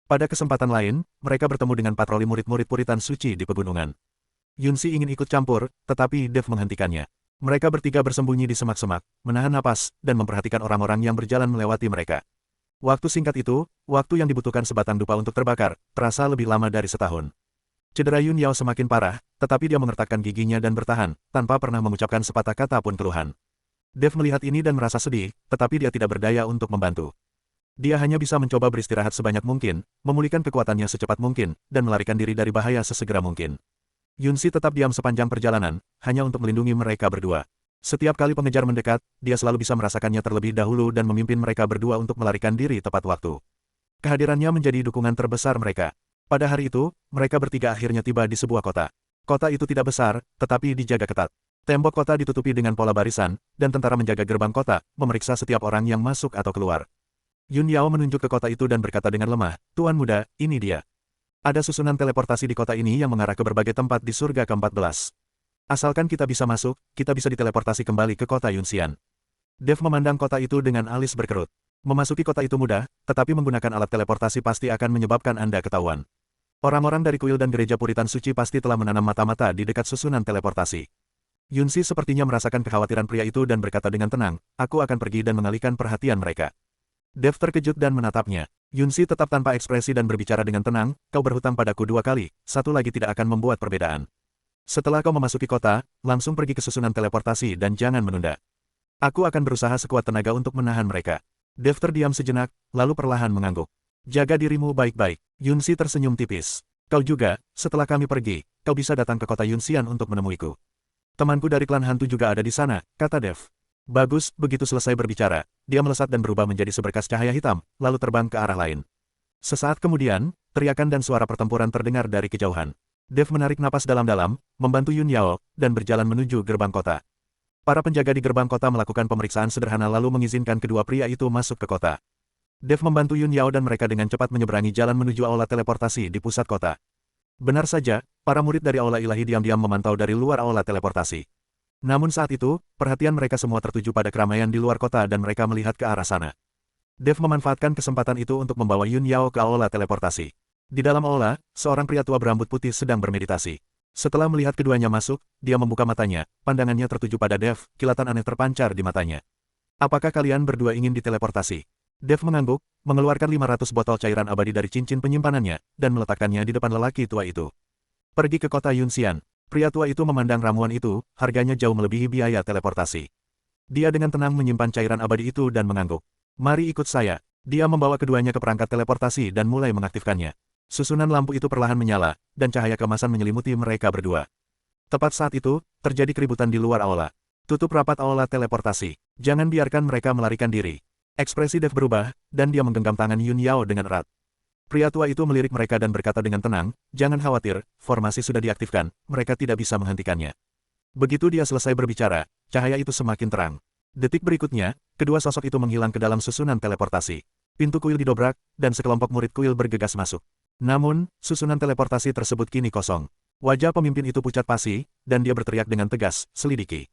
Pada kesempatan lain, mereka bertemu dengan patroli murid-murid puritan suci di pegunungan. Yunsi ingin ikut campur, tetapi Dev menghentikannya. Mereka bertiga bersembunyi di semak-semak, menahan napas, dan memperhatikan orang-orang yang berjalan melewati mereka. Waktu singkat itu, waktu yang dibutuhkan sebatang dupa untuk terbakar, terasa lebih lama dari setahun. Cedera Yun Yao semakin parah, tetapi dia mengertakkan giginya dan bertahan, tanpa pernah mengucapkan sepatah kata pun keluhan. Dev melihat ini dan merasa sedih, tetapi dia tidak berdaya untuk membantu. Dia hanya bisa mencoba beristirahat sebanyak mungkin, memulihkan kekuatannya secepat mungkin, dan melarikan diri dari bahaya sesegera mungkin. Yunsi tetap diam sepanjang perjalanan, hanya untuk melindungi mereka berdua. Setiap kali pengejar mendekat, dia selalu bisa merasakannya terlebih dahulu dan memimpin mereka berdua untuk melarikan diri tepat waktu. Kehadirannya menjadi dukungan terbesar mereka. Pada hari itu, mereka bertiga akhirnya tiba di sebuah kota. Kota itu tidak besar, tetapi dijaga ketat. Tembok kota ditutupi dengan pola barisan, dan tentara menjaga gerbang kota, memeriksa setiap orang yang masuk atau keluar. Yun Yao menunjuk ke kota itu dan berkata dengan lemah, Tuan muda, ini dia. Ada susunan teleportasi di kota ini yang mengarah ke berbagai tempat di surga ke-14. Asalkan kita bisa masuk, kita bisa diteleportasi kembali ke kota Yunxian. Dev memandang kota itu dengan alis berkerut. Memasuki kota itu mudah, tetapi menggunakan alat teleportasi pasti akan menyebabkan Anda ketahuan. Orang-orang dari kuil dan gereja puritan suci pasti telah menanam mata-mata di dekat susunan teleportasi. Yunsi sepertinya merasakan kekhawatiran pria itu dan berkata dengan tenang, aku akan pergi dan mengalihkan perhatian mereka. Dev terkejut dan menatapnya. Yunsi tetap tanpa ekspresi dan berbicara dengan tenang, kau berhutang padaku 2 kali, satu lagi tidak akan membuat perbedaan. Setelah kau memasuki kota, langsung pergi ke susunan teleportasi dan jangan menunda. Aku akan berusaha sekuat tenaga untuk menahan mereka. Dev terdiam sejenak, lalu perlahan mengangguk. Jaga dirimu baik-baik. Yunsi tersenyum tipis. Kau juga, setelah kami pergi, kau bisa datang ke kota Yunxian untuk menemuiku. Temanku dari klan hantu juga ada di sana, kata Dev. Bagus, begitu selesai berbicara, dia melesat dan berubah menjadi seberkas cahaya hitam, lalu terbang ke arah lain. Sesaat kemudian, teriakan dan suara pertempuran terdengar dari kejauhan. Dev menarik napas dalam-dalam, membantu Yun Yao, dan berjalan menuju gerbang kota. Para penjaga di gerbang kota melakukan pemeriksaan sederhana lalu mengizinkan kedua pria itu masuk ke kota. Dev membantu Yun Yao dan mereka dengan cepat menyeberangi jalan menuju aula teleportasi di pusat kota. Benar saja, para murid dari aula ilahi diam-diam memantau dari luar aula teleportasi. Namun saat itu, perhatian mereka semua tertuju pada keramaian di luar kota dan mereka melihat ke arah sana. Dev memanfaatkan kesempatan itu untuk membawa Yun Yao ke aula teleportasi. Di dalam aula, seorang pria tua berambut putih sedang bermeditasi. Setelah melihat keduanya masuk, dia membuka matanya, pandangannya tertuju pada Dev, kilatan aneh terpancar di matanya. Apakah kalian berdua ingin diteleportasi? Dev mengangguk, mengeluarkan 500 botol cairan abadi dari cincin penyimpanannya, dan meletakkannya di depan lelaki tua itu. Pergi ke kota Yunxian. Pria tua itu memandang ramuan itu, harganya jauh melebihi biaya teleportasi. Dia dengan tenang menyimpan cairan abadi itu dan mengangguk. Mari ikut saya. Dia membawa keduanya ke perangkat teleportasi dan mulai mengaktifkannya. Susunan lampu itu perlahan menyala, dan cahaya keemasan menyelimuti mereka berdua. Tepat saat itu, terjadi keributan di luar aula. Tutup rapat aula teleportasi. Jangan biarkan mereka melarikan diri. Ekspresi Dev berubah, dan dia menggenggam tangan Yun Yao dengan erat. Pria tua itu melirik mereka dan berkata dengan tenang, jangan khawatir, formasi sudah diaktifkan, mereka tidak bisa menghentikannya. Begitu dia selesai berbicara, cahaya itu semakin terang. Detik berikutnya, kedua sosok itu menghilang ke dalam susunan teleportasi. Pintu kuil didobrak, dan sekelompok murid kuil bergegas masuk. Namun, susunan teleportasi tersebut kini kosong. Wajah pemimpin itu pucat pasi, dan dia berteriak dengan tegas, selidiki.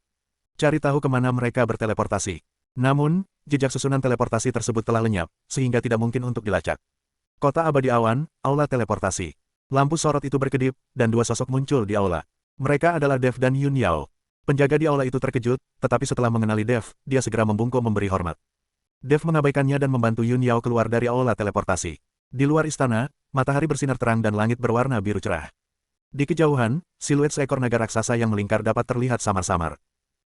Cari tahu kemana mereka berteleportasi. Namun, jejak susunan teleportasi tersebut telah lenyap, sehingga tidak mungkin untuk dilacak. Kota abadi awan, aula teleportasi. Lampu sorot itu berkedip, dan dua sosok muncul di aula. Mereka adalah Dev dan Yun Yao. Penjaga di aula itu terkejut, tetapi setelah mengenali Dev, dia segera membungkuk memberi hormat. Dev mengabaikannya dan membantu Yun Yao keluar dari aula teleportasi. Di luar istana, matahari bersinar terang dan langit berwarna biru cerah. Di kejauhan, siluet seekor naga raksasa yang melingkar dapat terlihat samar-samar.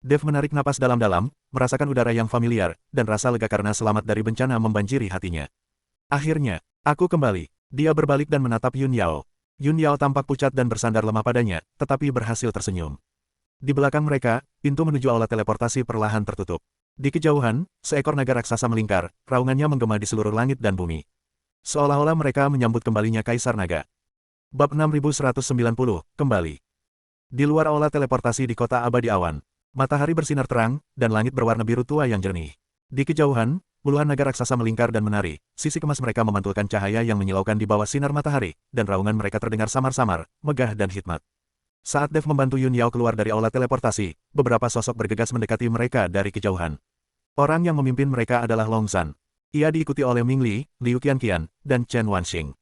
Dev menarik napas dalam-dalam, merasakan udara yang familiar, dan rasa lega karena selamat dari bencana membanjiri hatinya. Akhirnya, aku kembali. Dia berbalik dan menatap Yun Yao. Yun Yao tampak pucat dan bersandar lemah padanya, tetapi berhasil tersenyum. Di belakang mereka, pintu menuju aula teleportasi perlahan tertutup. Di kejauhan, seekor naga raksasa melingkar, raungannya menggema di seluruh langit dan bumi. Seolah-olah mereka menyambut kembalinya Kaisar Naga. Bab 6190, kembali. Di luar aula teleportasi di kota abadi awan, matahari bersinar terang, dan langit berwarna biru tua yang jernih. Di kejauhan, puluhan naga raksasa melingkar dan menari, sisi kemas mereka memantulkan cahaya yang menyilaukan di bawah sinar matahari, dan raungan mereka terdengar samar-samar, megah dan hikmat. Saat Dev membantu Yun Yao keluar dari aula teleportasi, beberapa sosok bergegas mendekati mereka dari kejauhan. Orang yang memimpin mereka adalah Long Zhan. Ia diikuti oleh Ming Li, Liu Qianqian, dan Chen Wanxing.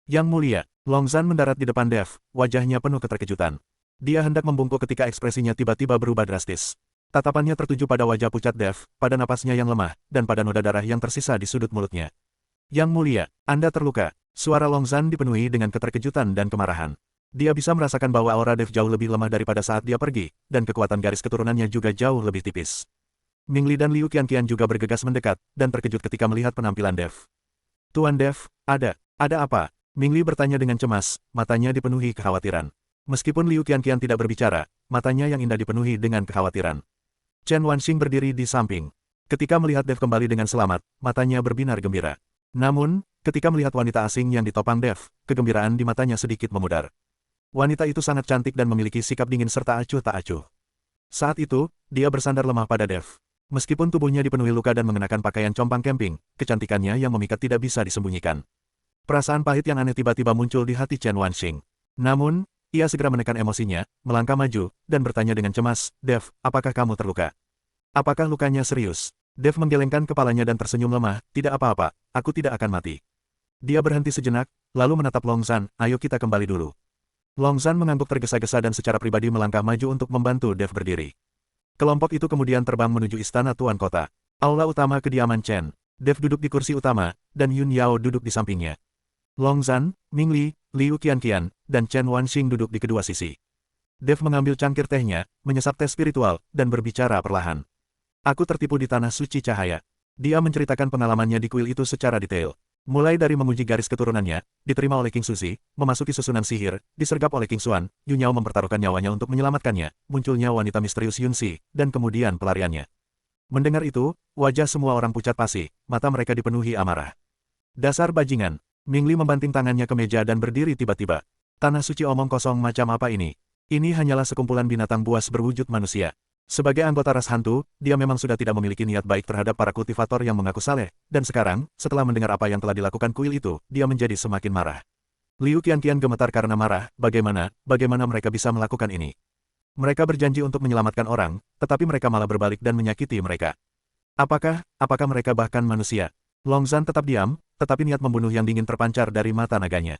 Yang mulia, Long Zhan mendarat di depan Dev, wajahnya penuh keterkejutan. Dia hendak membungkuk ketika ekspresinya tiba-tiba berubah drastis. Tatapannya tertuju pada wajah pucat Dev, pada napasnya yang lemah, dan pada noda darah yang tersisa di sudut mulutnya. Yang mulia, Anda terluka. Suara Long Zhan dipenuhi dengan keterkejutan dan kemarahan. Dia bisa merasakan bahwa aura Dev jauh lebih lemah daripada saat dia pergi, dan kekuatan garis keturunannya juga jauh lebih tipis. Ming Li dan Liu Qianqian juga bergegas mendekat, dan terkejut ketika melihat penampilan Dev. Tuan Dev, ada apa? Ming Li bertanya dengan cemas, matanya dipenuhi kekhawatiran. Meskipun Liu Qianqian tidak berbicara, matanya yang indah dipenuhi dengan kekhawatiran. Chen Wanxing berdiri di samping. Ketika melihat Dev kembali dengan selamat, matanya berbinar gembira. Namun, ketika melihat wanita asing yang ditopang Dev, kegembiraan di matanya sedikit memudar. Wanita itu sangat cantik dan memiliki sikap dingin serta acuh tak acuh. Saat itu, dia bersandar lemah pada Dev. Meskipun tubuhnya dipenuhi luka dan mengenakan pakaian compang camping, kecantikannya yang memikat tidak bisa disembunyikan. Perasaan pahit yang aneh tiba-tiba muncul di hati Chen Wanxing. Namun, ia segera menekan emosinya, melangkah maju, dan bertanya dengan cemas, Dev, apakah kamu terluka? Apakah lukanya serius? Dev menggelengkan kepalanya dan tersenyum lemah, tidak apa-apa, aku tidak akan mati. Dia berhenti sejenak, lalu menatap Long Zhan, ayo kita kembali dulu. Long Zhan mengangguk tergesa-gesa dan secara pribadi melangkah maju untuk membantu Dev berdiri. Kelompok itu kemudian terbang menuju istana Tuan Kota. Aula utama kediaman Chen. Dev duduk di kursi utama, dan Yun Yao duduk di sampingnya. Long Zhan, Ming Li, Liu Qianqian, dan Chen Wanxing duduk di kedua sisi. Dev mengambil cangkir tehnya, menyesap teh spiritual, dan berbicara perlahan. Aku tertipu di tanah suci cahaya. Dia menceritakan pengalamannya di kuil itu secara detail. Mulai dari menguji garis keturunannya, diterima oleh King Susi, memasuki susunan sihir, disergap oleh King Xuan, Yun Yao mempertaruhkan nyawanya untuk menyelamatkannya, munculnya wanita misterius Yun Si, dan kemudian pelariannya. Mendengar itu, wajah semua orang pucat pasi, mata mereka dipenuhi amarah. Dasar bajingan. Ming Li membanting tangannya ke meja dan berdiri tiba-tiba. Tanah suci omong kosong macam apa ini? Ini hanyalah sekumpulan binatang buas berwujud manusia. Sebagai anggota ras hantu, dia memang sudah tidak memiliki niat baik terhadap para kultivator yang mengaku saleh, dan sekarang, setelah mendengar apa yang telah dilakukan kuil itu, dia menjadi semakin marah. Liu Qianqian gemetar karena marah, bagaimana mereka bisa melakukan ini? Mereka berjanji untuk menyelamatkan orang, tetapi mereka malah berbalik dan menyakiti mereka. Apakah mereka bahkan manusia? Long Zhan tetap diam, tetapi niat membunuh yang dingin terpancar dari mata naganya.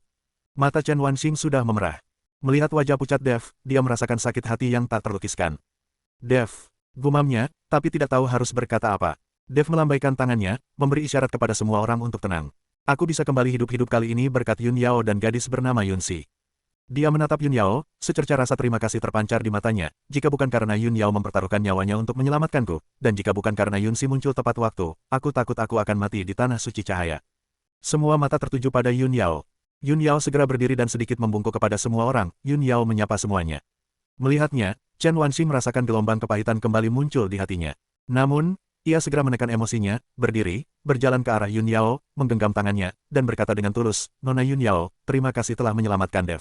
Mata Chen Wanxing sudah memerah. Melihat wajah pucat Dev, dia merasakan sakit hati yang tak terlukiskan. Dev, gumamnya, tapi tidak tahu harus berkata apa. Dev melambaikan tangannya, memberi isyarat kepada semua orang untuk tenang. Aku bisa kembali hidup-hidup kali ini berkat Yun Yao dan gadis bernama Yun Si. Dia menatap Yun Yao, secerca rasa terima kasih terpancar di matanya, jika bukan karena Yun Yao mempertaruhkan nyawanya untuk menyelamatkanku, dan jika bukan karena Yun Si muncul tepat waktu, aku takut aku akan mati di tanah suci cahaya. Semua mata tertuju pada Yun Yao. Yun Yao segera berdiri dan sedikit membungkuk kepada semua orang, Yun Yao menyapa semuanya. Melihatnya, Chen Wanxing merasakan gelombang kepahitan kembali muncul di hatinya. Namun, ia segera menekan emosinya, berdiri, berjalan ke arah Yun Yao, menggenggam tangannya, dan berkata dengan tulus, Nona Yun Yao, terima kasih telah menyelamatkan Dev.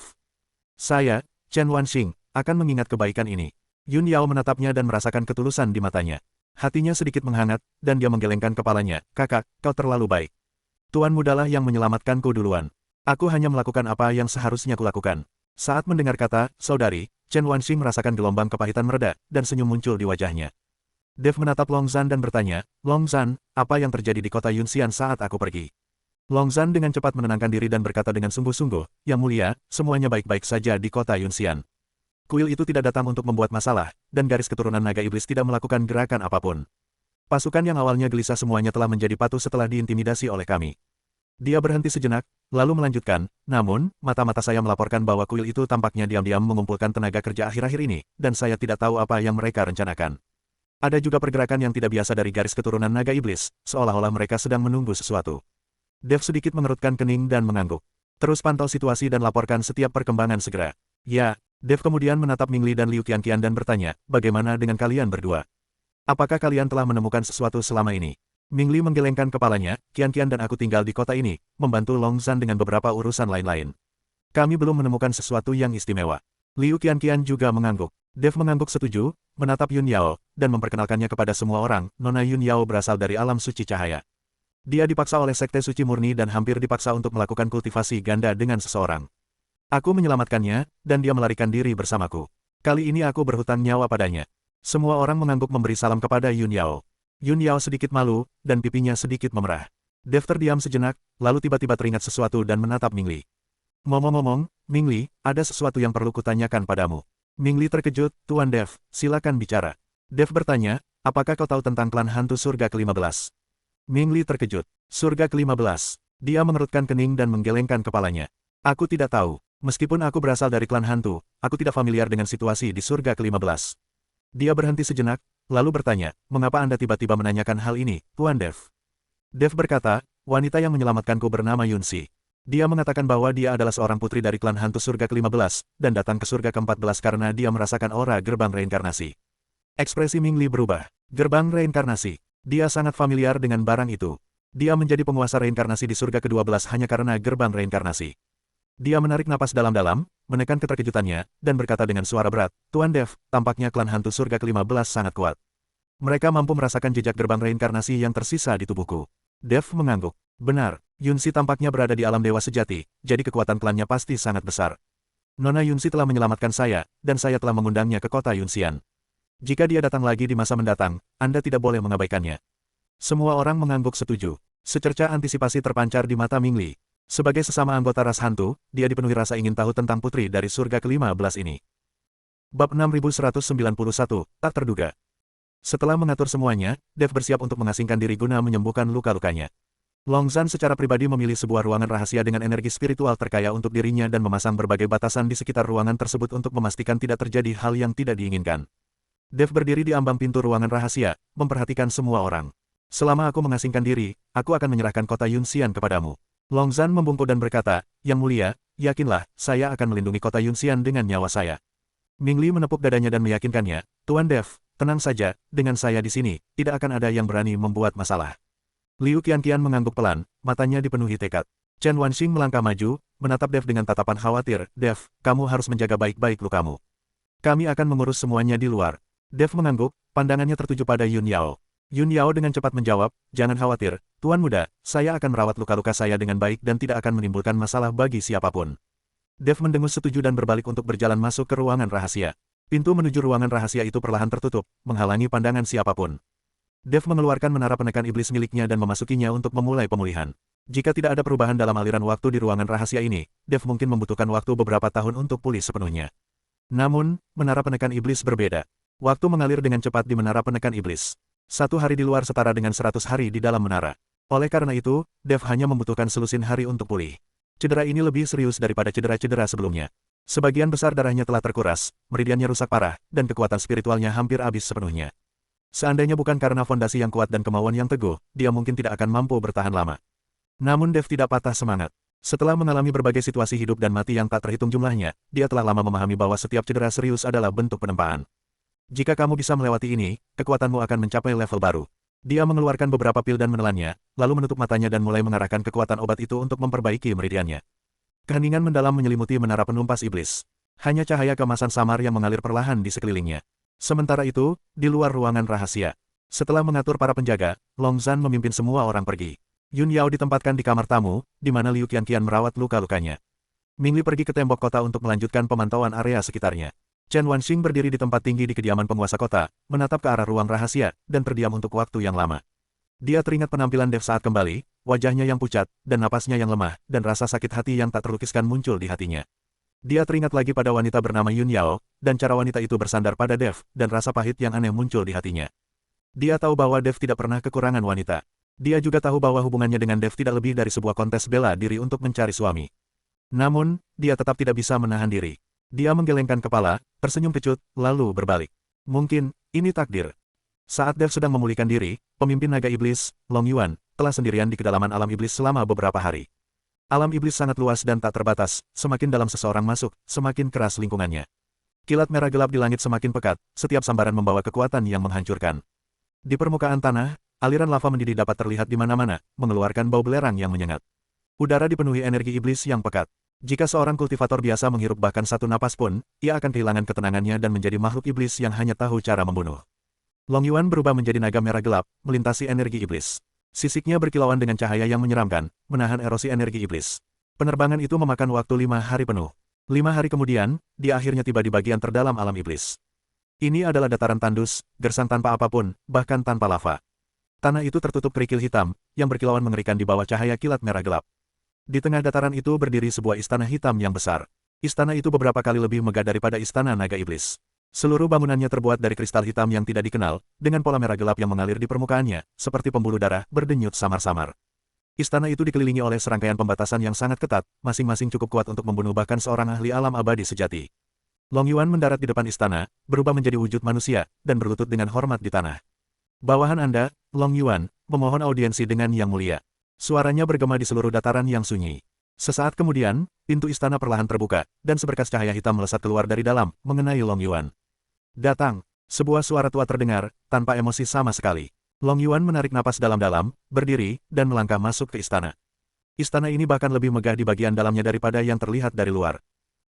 Saya, Chen Wanxing, akan mengingat kebaikan ini. Yun Yao menatapnya dan merasakan ketulusan di matanya. Hatinya sedikit menghangat, dan dia menggelengkan kepalanya, kakak, kau terlalu baik. Tuan mudalah yang menyelamatkanku duluan. Aku hanya melakukan apa yang seharusnya kulakukan. Saat mendengar kata, saudari, Chen Wanxing merasakan gelombang kepahitan mereda, dan senyum muncul di wajahnya. Dev menatap Long Zhan dan bertanya, Long Zhan, apa yang terjadi di kota Yunxian saat aku pergi? Long Zhan dengan cepat menenangkan diri dan berkata dengan sungguh-sungguh, Yang mulia, semuanya baik-baik saja di kota Yunxian. Kuil itu tidak datang untuk membuat masalah, dan garis keturunan naga iblis tidak melakukan gerakan apapun. Pasukan yang awalnya gelisah semuanya telah menjadi patuh setelah diintimidasi oleh kami. Dia berhenti sejenak, lalu melanjutkan, namun, mata-mata saya melaporkan bahwa kuil itu tampaknya diam-diam mengumpulkan tenaga kerja akhir-akhir ini, dan saya tidak tahu apa yang mereka rencanakan. Ada juga pergerakan yang tidak biasa dari garis keturunan naga iblis, seolah-olah mereka sedang menunggu sesuatu. Dev sedikit mengerutkan kening dan mengangguk. Terus pantau situasi dan laporkan setiap perkembangan segera. Ya, Dev kemudian menatap Ming Li dan Liu Qianqian dan bertanya, bagaimana dengan kalian berdua? Apakah kalian telah menemukan sesuatu selama ini? Ming Li menggelengkan kepalanya, Qianqian dan aku tinggal di kota ini, membantu Long Zhan dengan beberapa urusan lain-lain. Kami belum menemukan sesuatu yang istimewa. Liu Qianqian juga mengangguk. Dev mengangguk setuju, menatap Yun Yao, dan memperkenalkannya kepada semua orang, Nona Yun Yao berasal dari alam suci cahaya. Dia dipaksa oleh Sekte Suci Murni dan hampir dipaksa untuk melakukan kultivasi ganda dengan seseorang. Aku menyelamatkannya, dan dia melarikan diri bersamaku. Kali ini aku berhutang nyawa padanya. Semua orang mengangguk memberi salam kepada Yun Yao. Yun Yao sedikit malu, dan pipinya sedikit memerah. Dev terdiam sejenak, lalu tiba-tiba teringat sesuatu dan menatap Ming Li. Ngomong-ngomong, Ming Li, ada sesuatu yang perlu kutanyakan padamu. Ming Li terkejut, Tuan Dev, silakan bicara. Dev bertanya, apakah kau tahu tentang klan hantu surga ke-15? Ming Li terkejut. Surga ke-15. Dia mengerutkan kening dan menggelengkan kepalanya. Aku tidak tahu. Meskipun aku berasal dari klan hantu, aku tidak familiar dengan situasi di surga ke-15. Dia berhenti sejenak, lalu bertanya, mengapa Anda tiba-tiba menanyakan hal ini, Tuan Dev? Dev berkata, wanita yang menyelamatkanku bernama Yun Si. Dia mengatakan bahwa dia adalah seorang putri dari klan hantu surga ke-15, dan datang ke surga ke-14 karena dia merasakan aura gerbang reinkarnasi. Ekspresi Ming Li berubah. Gerbang reinkarnasi. Dia sangat familiar dengan barang itu. Dia menjadi penguasa reinkarnasi di surga ke-12 hanya karena gerbang reinkarnasi. Dia menarik napas dalam-dalam, menekan keterkejutannya, dan berkata dengan suara berat, Tuan Dev, tampaknya klan hantu surga ke-15 sangat kuat. Mereka mampu merasakan jejak gerbang reinkarnasi yang tersisa di tubuhku. Dev mengangguk. Benar, Yun Si tampaknya berada di alam dewa sejati, jadi kekuatan klannya pasti sangat besar. Nona Yun Si telah menyelamatkan saya, dan saya telah mengundangnya ke kota Yunxian. Jika dia datang lagi di masa mendatang, Anda tidak boleh mengabaikannya. Semua orang mengangguk setuju. Secerca antisipasi terpancar di mata Ming Li. Sebagai sesama anggota ras hantu, dia dipenuhi rasa ingin tahu tentang putri dari surga ke-15 ini. Bab 6191, tak terduga. Setelah mengatur semuanya, Dev bersiap untuk mengasingkan diri guna menyembuhkan luka-lukanya. Long Zhan secara pribadi memilih sebuah ruangan rahasia dengan energi spiritual terkaya untuk dirinya dan memasang berbagai batasan di sekitar ruangan tersebut untuk memastikan tidak terjadi hal yang tidak diinginkan. Dev berdiri di ambang pintu ruangan rahasia, memperhatikan semua orang. Selama aku mengasingkan diri, aku akan menyerahkan kota Yunxian kepadamu. Long Zhan membungkuk dan berkata, Yang mulia, yakinlah, saya akan melindungi kota Yunxian dengan nyawa saya. Ming Li menepuk dadanya dan meyakinkannya, Tuan Dev, tenang saja, dengan saya di sini, tidak akan ada yang berani membuat masalah. Liu Qianqian mengangguk pelan, matanya dipenuhi tekad. Chen Wanxing melangkah maju, menatap Dev dengan tatapan khawatir, Dev, kamu harus menjaga baik-baik lukamu. Kami akan mengurus semuanya di luar. Dev mengangguk, pandangannya tertuju pada Yun Yao. Yun Yao dengan cepat menjawab, jangan khawatir, Tuan Muda, saya akan merawat luka-luka saya dengan baik dan tidak akan menimbulkan masalah bagi siapapun. Dev mendengus setuju dan berbalik untuk berjalan masuk ke ruangan rahasia. Pintu menuju ruangan rahasia itu perlahan tertutup, menghalangi pandangan siapapun. Dev mengeluarkan menara penekan iblis miliknya dan memasukinya untuk memulai pemulihan. Jika tidak ada perubahan dalam aliran waktu di ruangan rahasia ini, Dev mungkin membutuhkan waktu beberapa tahun untuk pulih sepenuhnya. Namun, menara penekan iblis berbeda. Waktu mengalir dengan cepat di menara penekan iblis. 1 hari di luar setara dengan 100 hari di dalam menara. Oleh karena itu, Dev hanya membutuhkan selusin hari untuk pulih. Cedera ini lebih serius daripada cedera-cedera sebelumnya. Sebagian besar darahnya telah terkuras, meridiannya rusak parah, dan kekuatan spiritualnya hampir habis sepenuhnya. Seandainya bukan karena fondasi yang kuat dan kemauan yang teguh, dia mungkin tidak akan mampu bertahan lama. Namun Dev tidak patah semangat. Setelah mengalami berbagai situasi hidup dan mati yang tak terhitung jumlahnya, dia telah lama memahami bahwa setiap cedera serius adalah bentuk penempaan. Jika kamu bisa melewati ini, kekuatanmu akan mencapai level baru. Dia mengeluarkan beberapa pil dan menelannya, lalu menutup matanya dan mulai mengarahkan kekuatan obat itu untuk memperbaiki meridiannya. Keheningan mendalam menyelimuti menara penumpas iblis. Hanya cahaya kemasan samar yang mengalir perlahan di sekelilingnya. Sementara itu, di luar ruangan rahasia. Setelah mengatur para penjaga, Long Zhan memimpin semua orang pergi. Yun Yao ditempatkan di kamar tamu, di mana Liu Qianqian merawat luka-lukanya. Ming Li pergi ke tembok kota untuk melanjutkan pemantauan area sekitarnya. Chen Wanxing berdiri di tempat tinggi di kediaman penguasa kota, menatap ke arah ruang rahasia, dan terdiam untuk waktu yang lama. Dia teringat penampilan Dev saat kembali, wajahnya yang pucat, dan napasnya yang lemah, dan rasa sakit hati yang tak terlukiskan muncul di hatinya. Dia teringat lagi pada wanita bernama Yun Yao, dan cara wanita itu bersandar pada Dev, dan rasa pahit yang aneh muncul di hatinya. Dia tahu bahwa Dev tidak pernah kekurangan wanita. Dia juga tahu bahwa hubungannya dengan Dev tidak lebih dari sebuah kontes bela diri untuk mencari suami. Namun, dia tetap tidak bisa menahan diri. Dia menggelengkan kepala, tersenyum kecut, lalu berbalik. Mungkin, ini takdir. Saat Dev sedang memulihkan diri, pemimpin naga iblis, Long Yuan, telah sendirian di kedalaman alam iblis selama beberapa hari. Alam iblis sangat luas dan tak terbatas, semakin dalam seseorang masuk, semakin keras lingkungannya. Kilat merah gelap di langit semakin pekat, setiap sambaran membawa kekuatan yang menghancurkan. Di permukaan tanah, aliran lava mendidih dapat terlihat di mana-mana, mengeluarkan bau belerang yang menyengat. Udara dipenuhi energi iblis yang pekat. Jika seorang kultivator biasa menghirup bahkan satu napas pun, ia akan kehilangan ketenangannya dan menjadi makhluk iblis yang hanya tahu cara membunuh. Long Yuan berubah menjadi naga merah gelap, melintasi energi iblis. Sisiknya berkilauan dengan cahaya yang menyeramkan, menahan erosi energi iblis. Penerbangan itu memakan waktu 5 hari penuh. 5 hari kemudian, dia akhirnya tiba di bagian terdalam alam iblis. Ini adalah dataran tandus, gersang tanpa apapun, bahkan tanpa lava. Tanah itu tertutup kerikil hitam, yang berkilauan mengerikan di bawah cahaya kilat merah gelap. Di tengah dataran itu berdiri sebuah istana hitam yang besar. Istana itu beberapa kali lebih megah daripada istana naga iblis. Seluruh bangunannya terbuat dari kristal hitam yang tidak dikenal, dengan pola merah gelap yang mengalir di permukaannya, seperti pembuluh darah, berdenyut samar-samar. Istana itu dikelilingi oleh serangkaian pembatasan yang sangat ketat, masing-masing cukup kuat untuk membunuh bahkan seorang ahli alam abadi sejati. Long Yuan mendarat di depan istana, berubah menjadi wujud manusia, dan berlutut dengan hormat di tanah. Bawahan Anda, Long Yuan, memohon audiensi dengan Yang Mulia. Suaranya bergema di seluruh dataran yang sunyi. Sesaat kemudian, pintu istana perlahan terbuka, dan seberkas cahaya hitam melesat keluar dari dalam, mengenai Long Yuan. Datang, sebuah suara tua terdengar, tanpa emosi sama sekali. Long Yuan menarik napas dalam-dalam, berdiri, dan melangkah masuk ke istana. Istana ini bahkan lebih megah di bagian dalamnya daripada yang terlihat dari luar.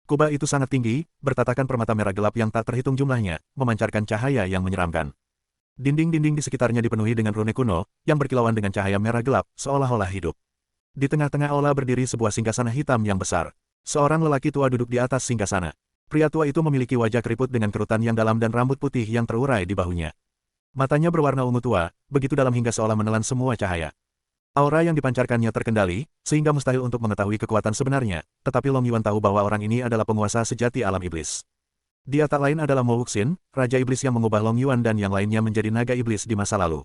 Kubah itu sangat tinggi, bertatakan permata merah gelap yang tak terhitung jumlahnya, memancarkan cahaya yang menyeramkan. Dinding-dinding di sekitarnya dipenuhi dengan rune kuno, yang berkilauan dengan cahaya merah gelap, seolah-olah hidup. Di tengah-tengah aula berdiri sebuah singgasana hitam yang besar. Seorang lelaki tua duduk di atas singgasana. Pria tua itu memiliki wajah keriput dengan kerutan yang dalam dan rambut putih yang terurai di bahunya. Matanya berwarna ungu tua, begitu dalam hingga seolah menelan semua cahaya. Aura yang dipancarkannya terkendali, sehingga mustahil untuk mengetahui kekuatan sebenarnya, tetapi Long Yuan tahu bahwa orang ini adalah penguasa sejati alam iblis. Dia tak lain adalah Mo Wuxin, Raja Iblis yang mengubah Long Yuan dan yang lainnya menjadi naga iblis di masa lalu.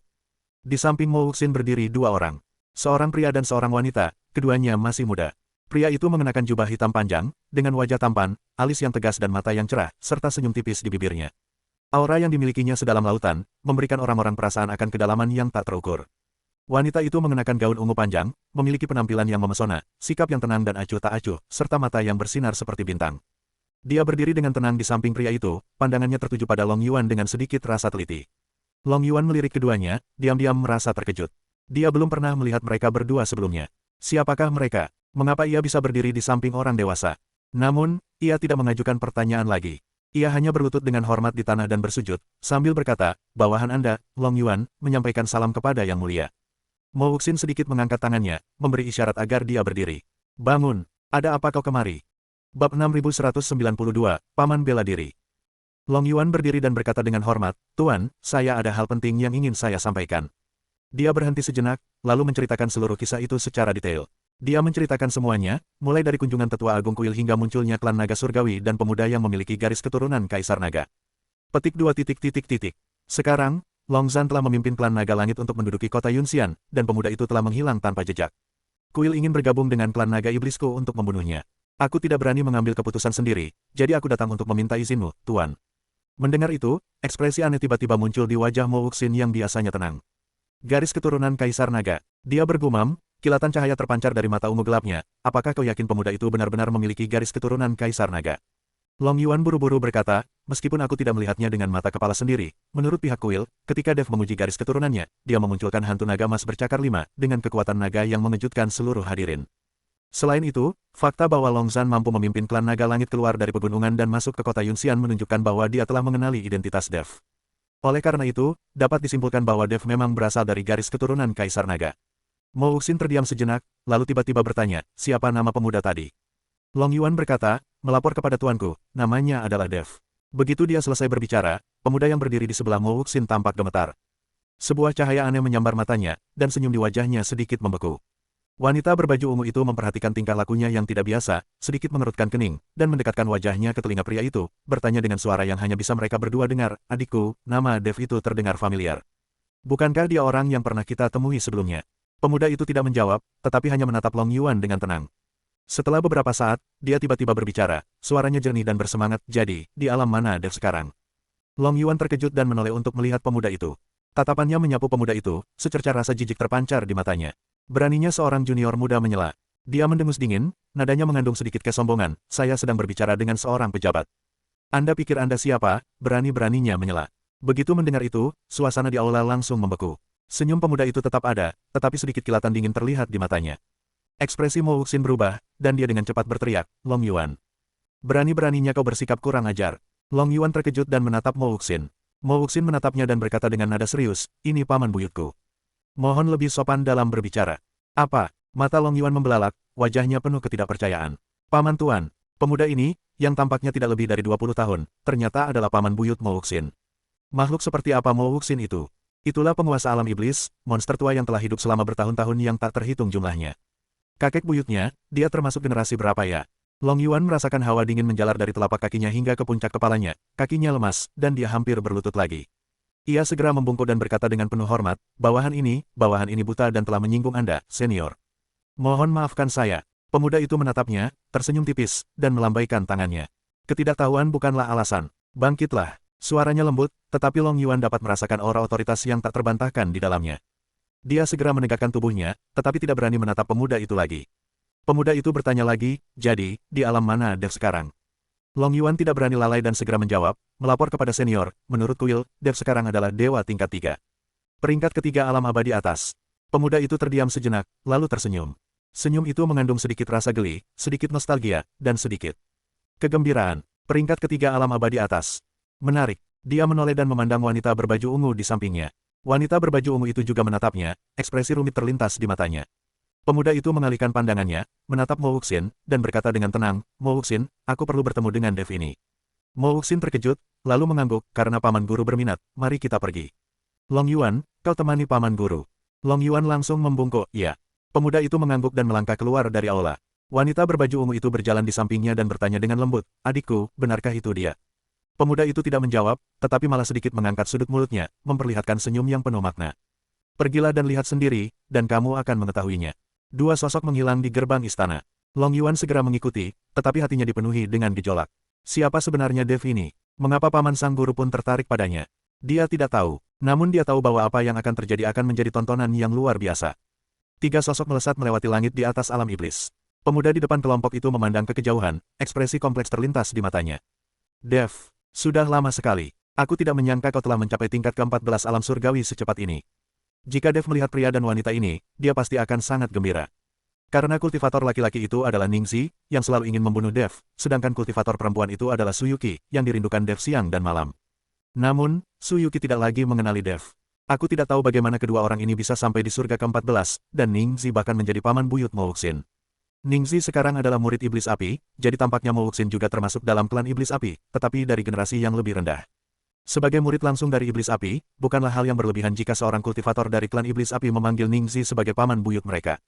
Di samping Mo Wuxin berdiri 2 orang. Seorang pria dan seorang wanita, keduanya masih muda. Pria itu mengenakan jubah hitam panjang, dengan wajah tampan, alis yang tegas dan mata yang cerah, serta senyum tipis di bibirnya. Aura yang dimilikinya sedalam lautan, memberikan orang-orang perasaan akan kedalaman yang tak terukur. Wanita itu mengenakan gaun ungu panjang, memiliki penampilan yang memesona, sikap yang tenang dan acuh tak acuh, serta mata yang bersinar seperti bintang. Dia berdiri dengan tenang di samping pria itu, pandangannya tertuju pada Long Yuan dengan sedikit rasa teliti. Long Yuan melirik keduanya, diam-diam merasa terkejut. Dia belum pernah melihat mereka berdua sebelumnya. Siapakah mereka? Mengapa ia bisa berdiri di samping orang dewasa? Namun, ia tidak mengajukan pertanyaan lagi. Ia hanya berlutut dengan hormat di tanah dan bersujud, sambil berkata, bawahan Anda, Long Yuan, menyampaikan salam kepada Yang Mulia. Mo Wuxin sedikit mengangkat tangannya, memberi isyarat agar dia berdiri. Bangun, ada apa kau kemari? Bab 6192, Paman Bela Diri. Long Yuan berdiri dan berkata dengan hormat, Tuan, saya ada hal penting yang ingin saya sampaikan. Dia berhenti sejenak, lalu menceritakan seluruh kisah itu secara detail. Dia menceritakan semuanya, mulai dari kunjungan Tetua Agung Kuil hingga munculnya klan naga surgawi dan pemuda yang memiliki garis keturunan Kaisar Naga. Petik 2. Sekarang, Long Zhan telah memimpin klan naga langit untuk menduduki kota Yunxian, dan pemuda itu telah menghilang tanpa jejak. Kuil ingin bergabung dengan klan naga iblisku untuk membunuhnya. Aku tidak berani mengambil keputusan sendiri, jadi aku datang untuk meminta izinmu, Tuan. Mendengar itu, ekspresi aneh tiba-tiba muncul di wajah Mo Wuxin yang biasanya tenang. Garis keturunan Kaisar Naga. Dia bergumam, kilatan cahaya terpancar dari mata ungu gelapnya. Apakah kau yakin pemuda itu benar-benar memiliki garis keturunan Kaisar Naga? Long Yuan buru-buru berkata, meskipun aku tidak melihatnya dengan mata kepala sendiri, menurut pihak kuil, ketika Dev menguji garis keturunannya, dia memunculkan hantu naga emas bercakar 5, dengan kekuatan naga yang mengejutkan seluruh hadirin. Selain itu, fakta bahwa Long Zhan mampu memimpin klan naga langit keluar dari pegunungan dan masuk ke kota Yunxian menunjukkan bahwa dia telah mengenali identitas Dev. Oleh karena itu, dapat disimpulkan bahwa Dev memang berasal dari garis keturunan Kaisar Naga. Mo Wuxin terdiam sejenak, lalu tiba-tiba bertanya, siapa nama pemuda tadi? Long Yuan berkata, melapor kepada tuanku, namanya adalah Dev. Begitu dia selesai berbicara, pemuda yang berdiri di sebelah Mo Wuxin tampak gemetar. Sebuah cahaya aneh menyambar matanya, dan senyum di wajahnya sedikit membeku. Wanita berbaju ungu itu memperhatikan tingkah lakunya yang tidak biasa, sedikit mengerutkan kening, dan mendekatkan wajahnya ke telinga pria itu, bertanya dengan suara yang hanya bisa mereka berdua dengar, adikku, nama Dev itu terdengar familiar. Bukankah dia orang yang pernah kita temui sebelumnya? Pemuda itu tidak menjawab, tetapi hanya menatap Long Yuan dengan tenang. Setelah beberapa saat, dia tiba-tiba berbicara, suaranya jernih dan bersemangat, jadi, di alam mana Dev sekarang? Long Yuan terkejut dan menoleh untuk melihat pemuda itu. Tatapannya menyapu pemuda itu, secerca rasa jijik terpancar di matanya. Beraninya seorang junior muda menyela. Dia mendengus dingin, nadanya mengandung sedikit kesombongan, saya sedang berbicara dengan seorang pejabat. Anda pikir Anda siapa? Berani-beraninya menyela. Begitu mendengar itu, suasana di aula langsung membeku. Senyum pemuda itu tetap ada, tetapi sedikit kilatan dingin terlihat di matanya. Ekspresi Mo Wuxin berubah, dan dia dengan cepat berteriak, Long Yuan. Berani-beraninya kau bersikap kurang ajar. Long Yuan terkejut dan menatap Mo Wuxin. Mo Wuxin menatapnya dan berkata dengan nada serius, ini paman buyutku. Mohon lebih sopan dalam berbicara. Apa? Mata Long Yuan membelalak, wajahnya penuh ketidakpercayaan. Paman tuan, pemuda ini, yang tampaknya tidak lebih dari 20 tahun, ternyata adalah paman buyut Mo Wuxin. Makhluk seperti apa Mo Wuxin itu? Itulah penguasa alam iblis, monster tua yang telah hidup selama bertahun-tahun yang tak terhitung jumlahnya. Kakek buyutnya, dia termasuk generasi berapa ya? Long Yuan merasakan hawa dingin menjalar dari telapak kakinya hingga ke puncak kepalanya, kakinya lemas, dan dia hampir berlutut lagi. Ia segera membungkuk dan berkata dengan penuh hormat, bawahan ini buta dan telah menyinggung Anda, senior. Mohon maafkan saya. Pemuda itu menatapnya, tersenyum tipis, dan melambaikan tangannya. Ketidaktahuan bukanlah alasan. Bangkitlah. Suaranya lembut, tetapi Long Yuan dapat merasakan aura otoritas yang tak terbantahkan di dalamnya. Dia segera menegakkan tubuhnya, tetapi tidak berani menatap pemuda itu lagi. Pemuda itu bertanya lagi, jadi, di alam mana Dev sekarang? Long Yuan tidak berani lalai dan segera menjawab, melapor kepada senior, menurut kuil, Dev sekarang adalah dewa tingkat 3. Peringkat ketiga alam abadi atas. Pemuda itu terdiam sejenak, lalu tersenyum. Senyum itu mengandung sedikit rasa geli, sedikit nostalgia, dan sedikit kegembiraan. Peringkat ketiga alam abadi atas. Menarik. Dia menoleh dan memandang wanita berbaju ungu di sampingnya. Wanita berbaju ungu itu juga menatapnya, ekspresi rumit terlintas di matanya. Pemuda itu mengalihkan pandangannya, menatap Mo Wuxin, dan berkata dengan tenang, Mo Wuxin, aku perlu bertemu dengan Dev ini. Mo Wuxin terkejut, lalu mengangguk, karena paman guru berminat, mari kita pergi. Long Yuan, kau temani paman guru. Long Yuan langsung membungkuk, iya. Pemuda itu mengangguk dan melangkah keluar dari aula. Wanita berbaju ungu itu berjalan di sampingnya dan bertanya dengan lembut, adikku, benarkah itu dia? Pemuda itu tidak menjawab, tetapi malah sedikit mengangkat sudut mulutnya, memperlihatkan senyum yang penuh makna. Pergilah dan lihat sendiri, dan kamu akan mengetahuinya. Dua sosok menghilang di gerbang istana. Long Yuan segera mengikuti, tetapi hatinya dipenuhi dengan gejolak. Siapa sebenarnya Dev ini? Mengapa paman sang guru pun tertarik padanya? Dia tidak tahu, namun dia tahu bahwa apa yang akan terjadi akan menjadi tontonan yang luar biasa. Tiga sosok melesat melewati langit di atas alam iblis. Pemuda di depan kelompok itu memandang ke kejauhan, ekspresi kompleks terlintas di matanya. Dev. Sudah lama sekali. Aku tidak menyangka kau telah mencapai tingkat ke-14 alam surgawi secepat ini. Jika Dev melihat pria dan wanita ini, dia pasti akan sangat gembira. Karena kultivator laki-laki itu adalah Ningxi, yang selalu ingin membunuh Dev, sedangkan kultivator perempuan itu adalah Suyuki, yang dirindukan Dev siang dan malam. Namun, Suyuki tidak lagi mengenali Dev. Aku tidak tahu bagaimana kedua orang ini bisa sampai di surga ke-14, dan Ningxi bahkan menjadi paman buyut Mo Wuxin. Ningxi sekarang adalah murid iblis api, jadi tampaknya Mo Wuxin juga termasuk dalam klan iblis api, tetapi dari generasi yang lebih rendah. Sebagai murid langsung dari iblis api, bukanlah hal yang berlebihan jika seorang kultivator dari klan iblis api memanggil Ningxi sebagai paman buyut mereka.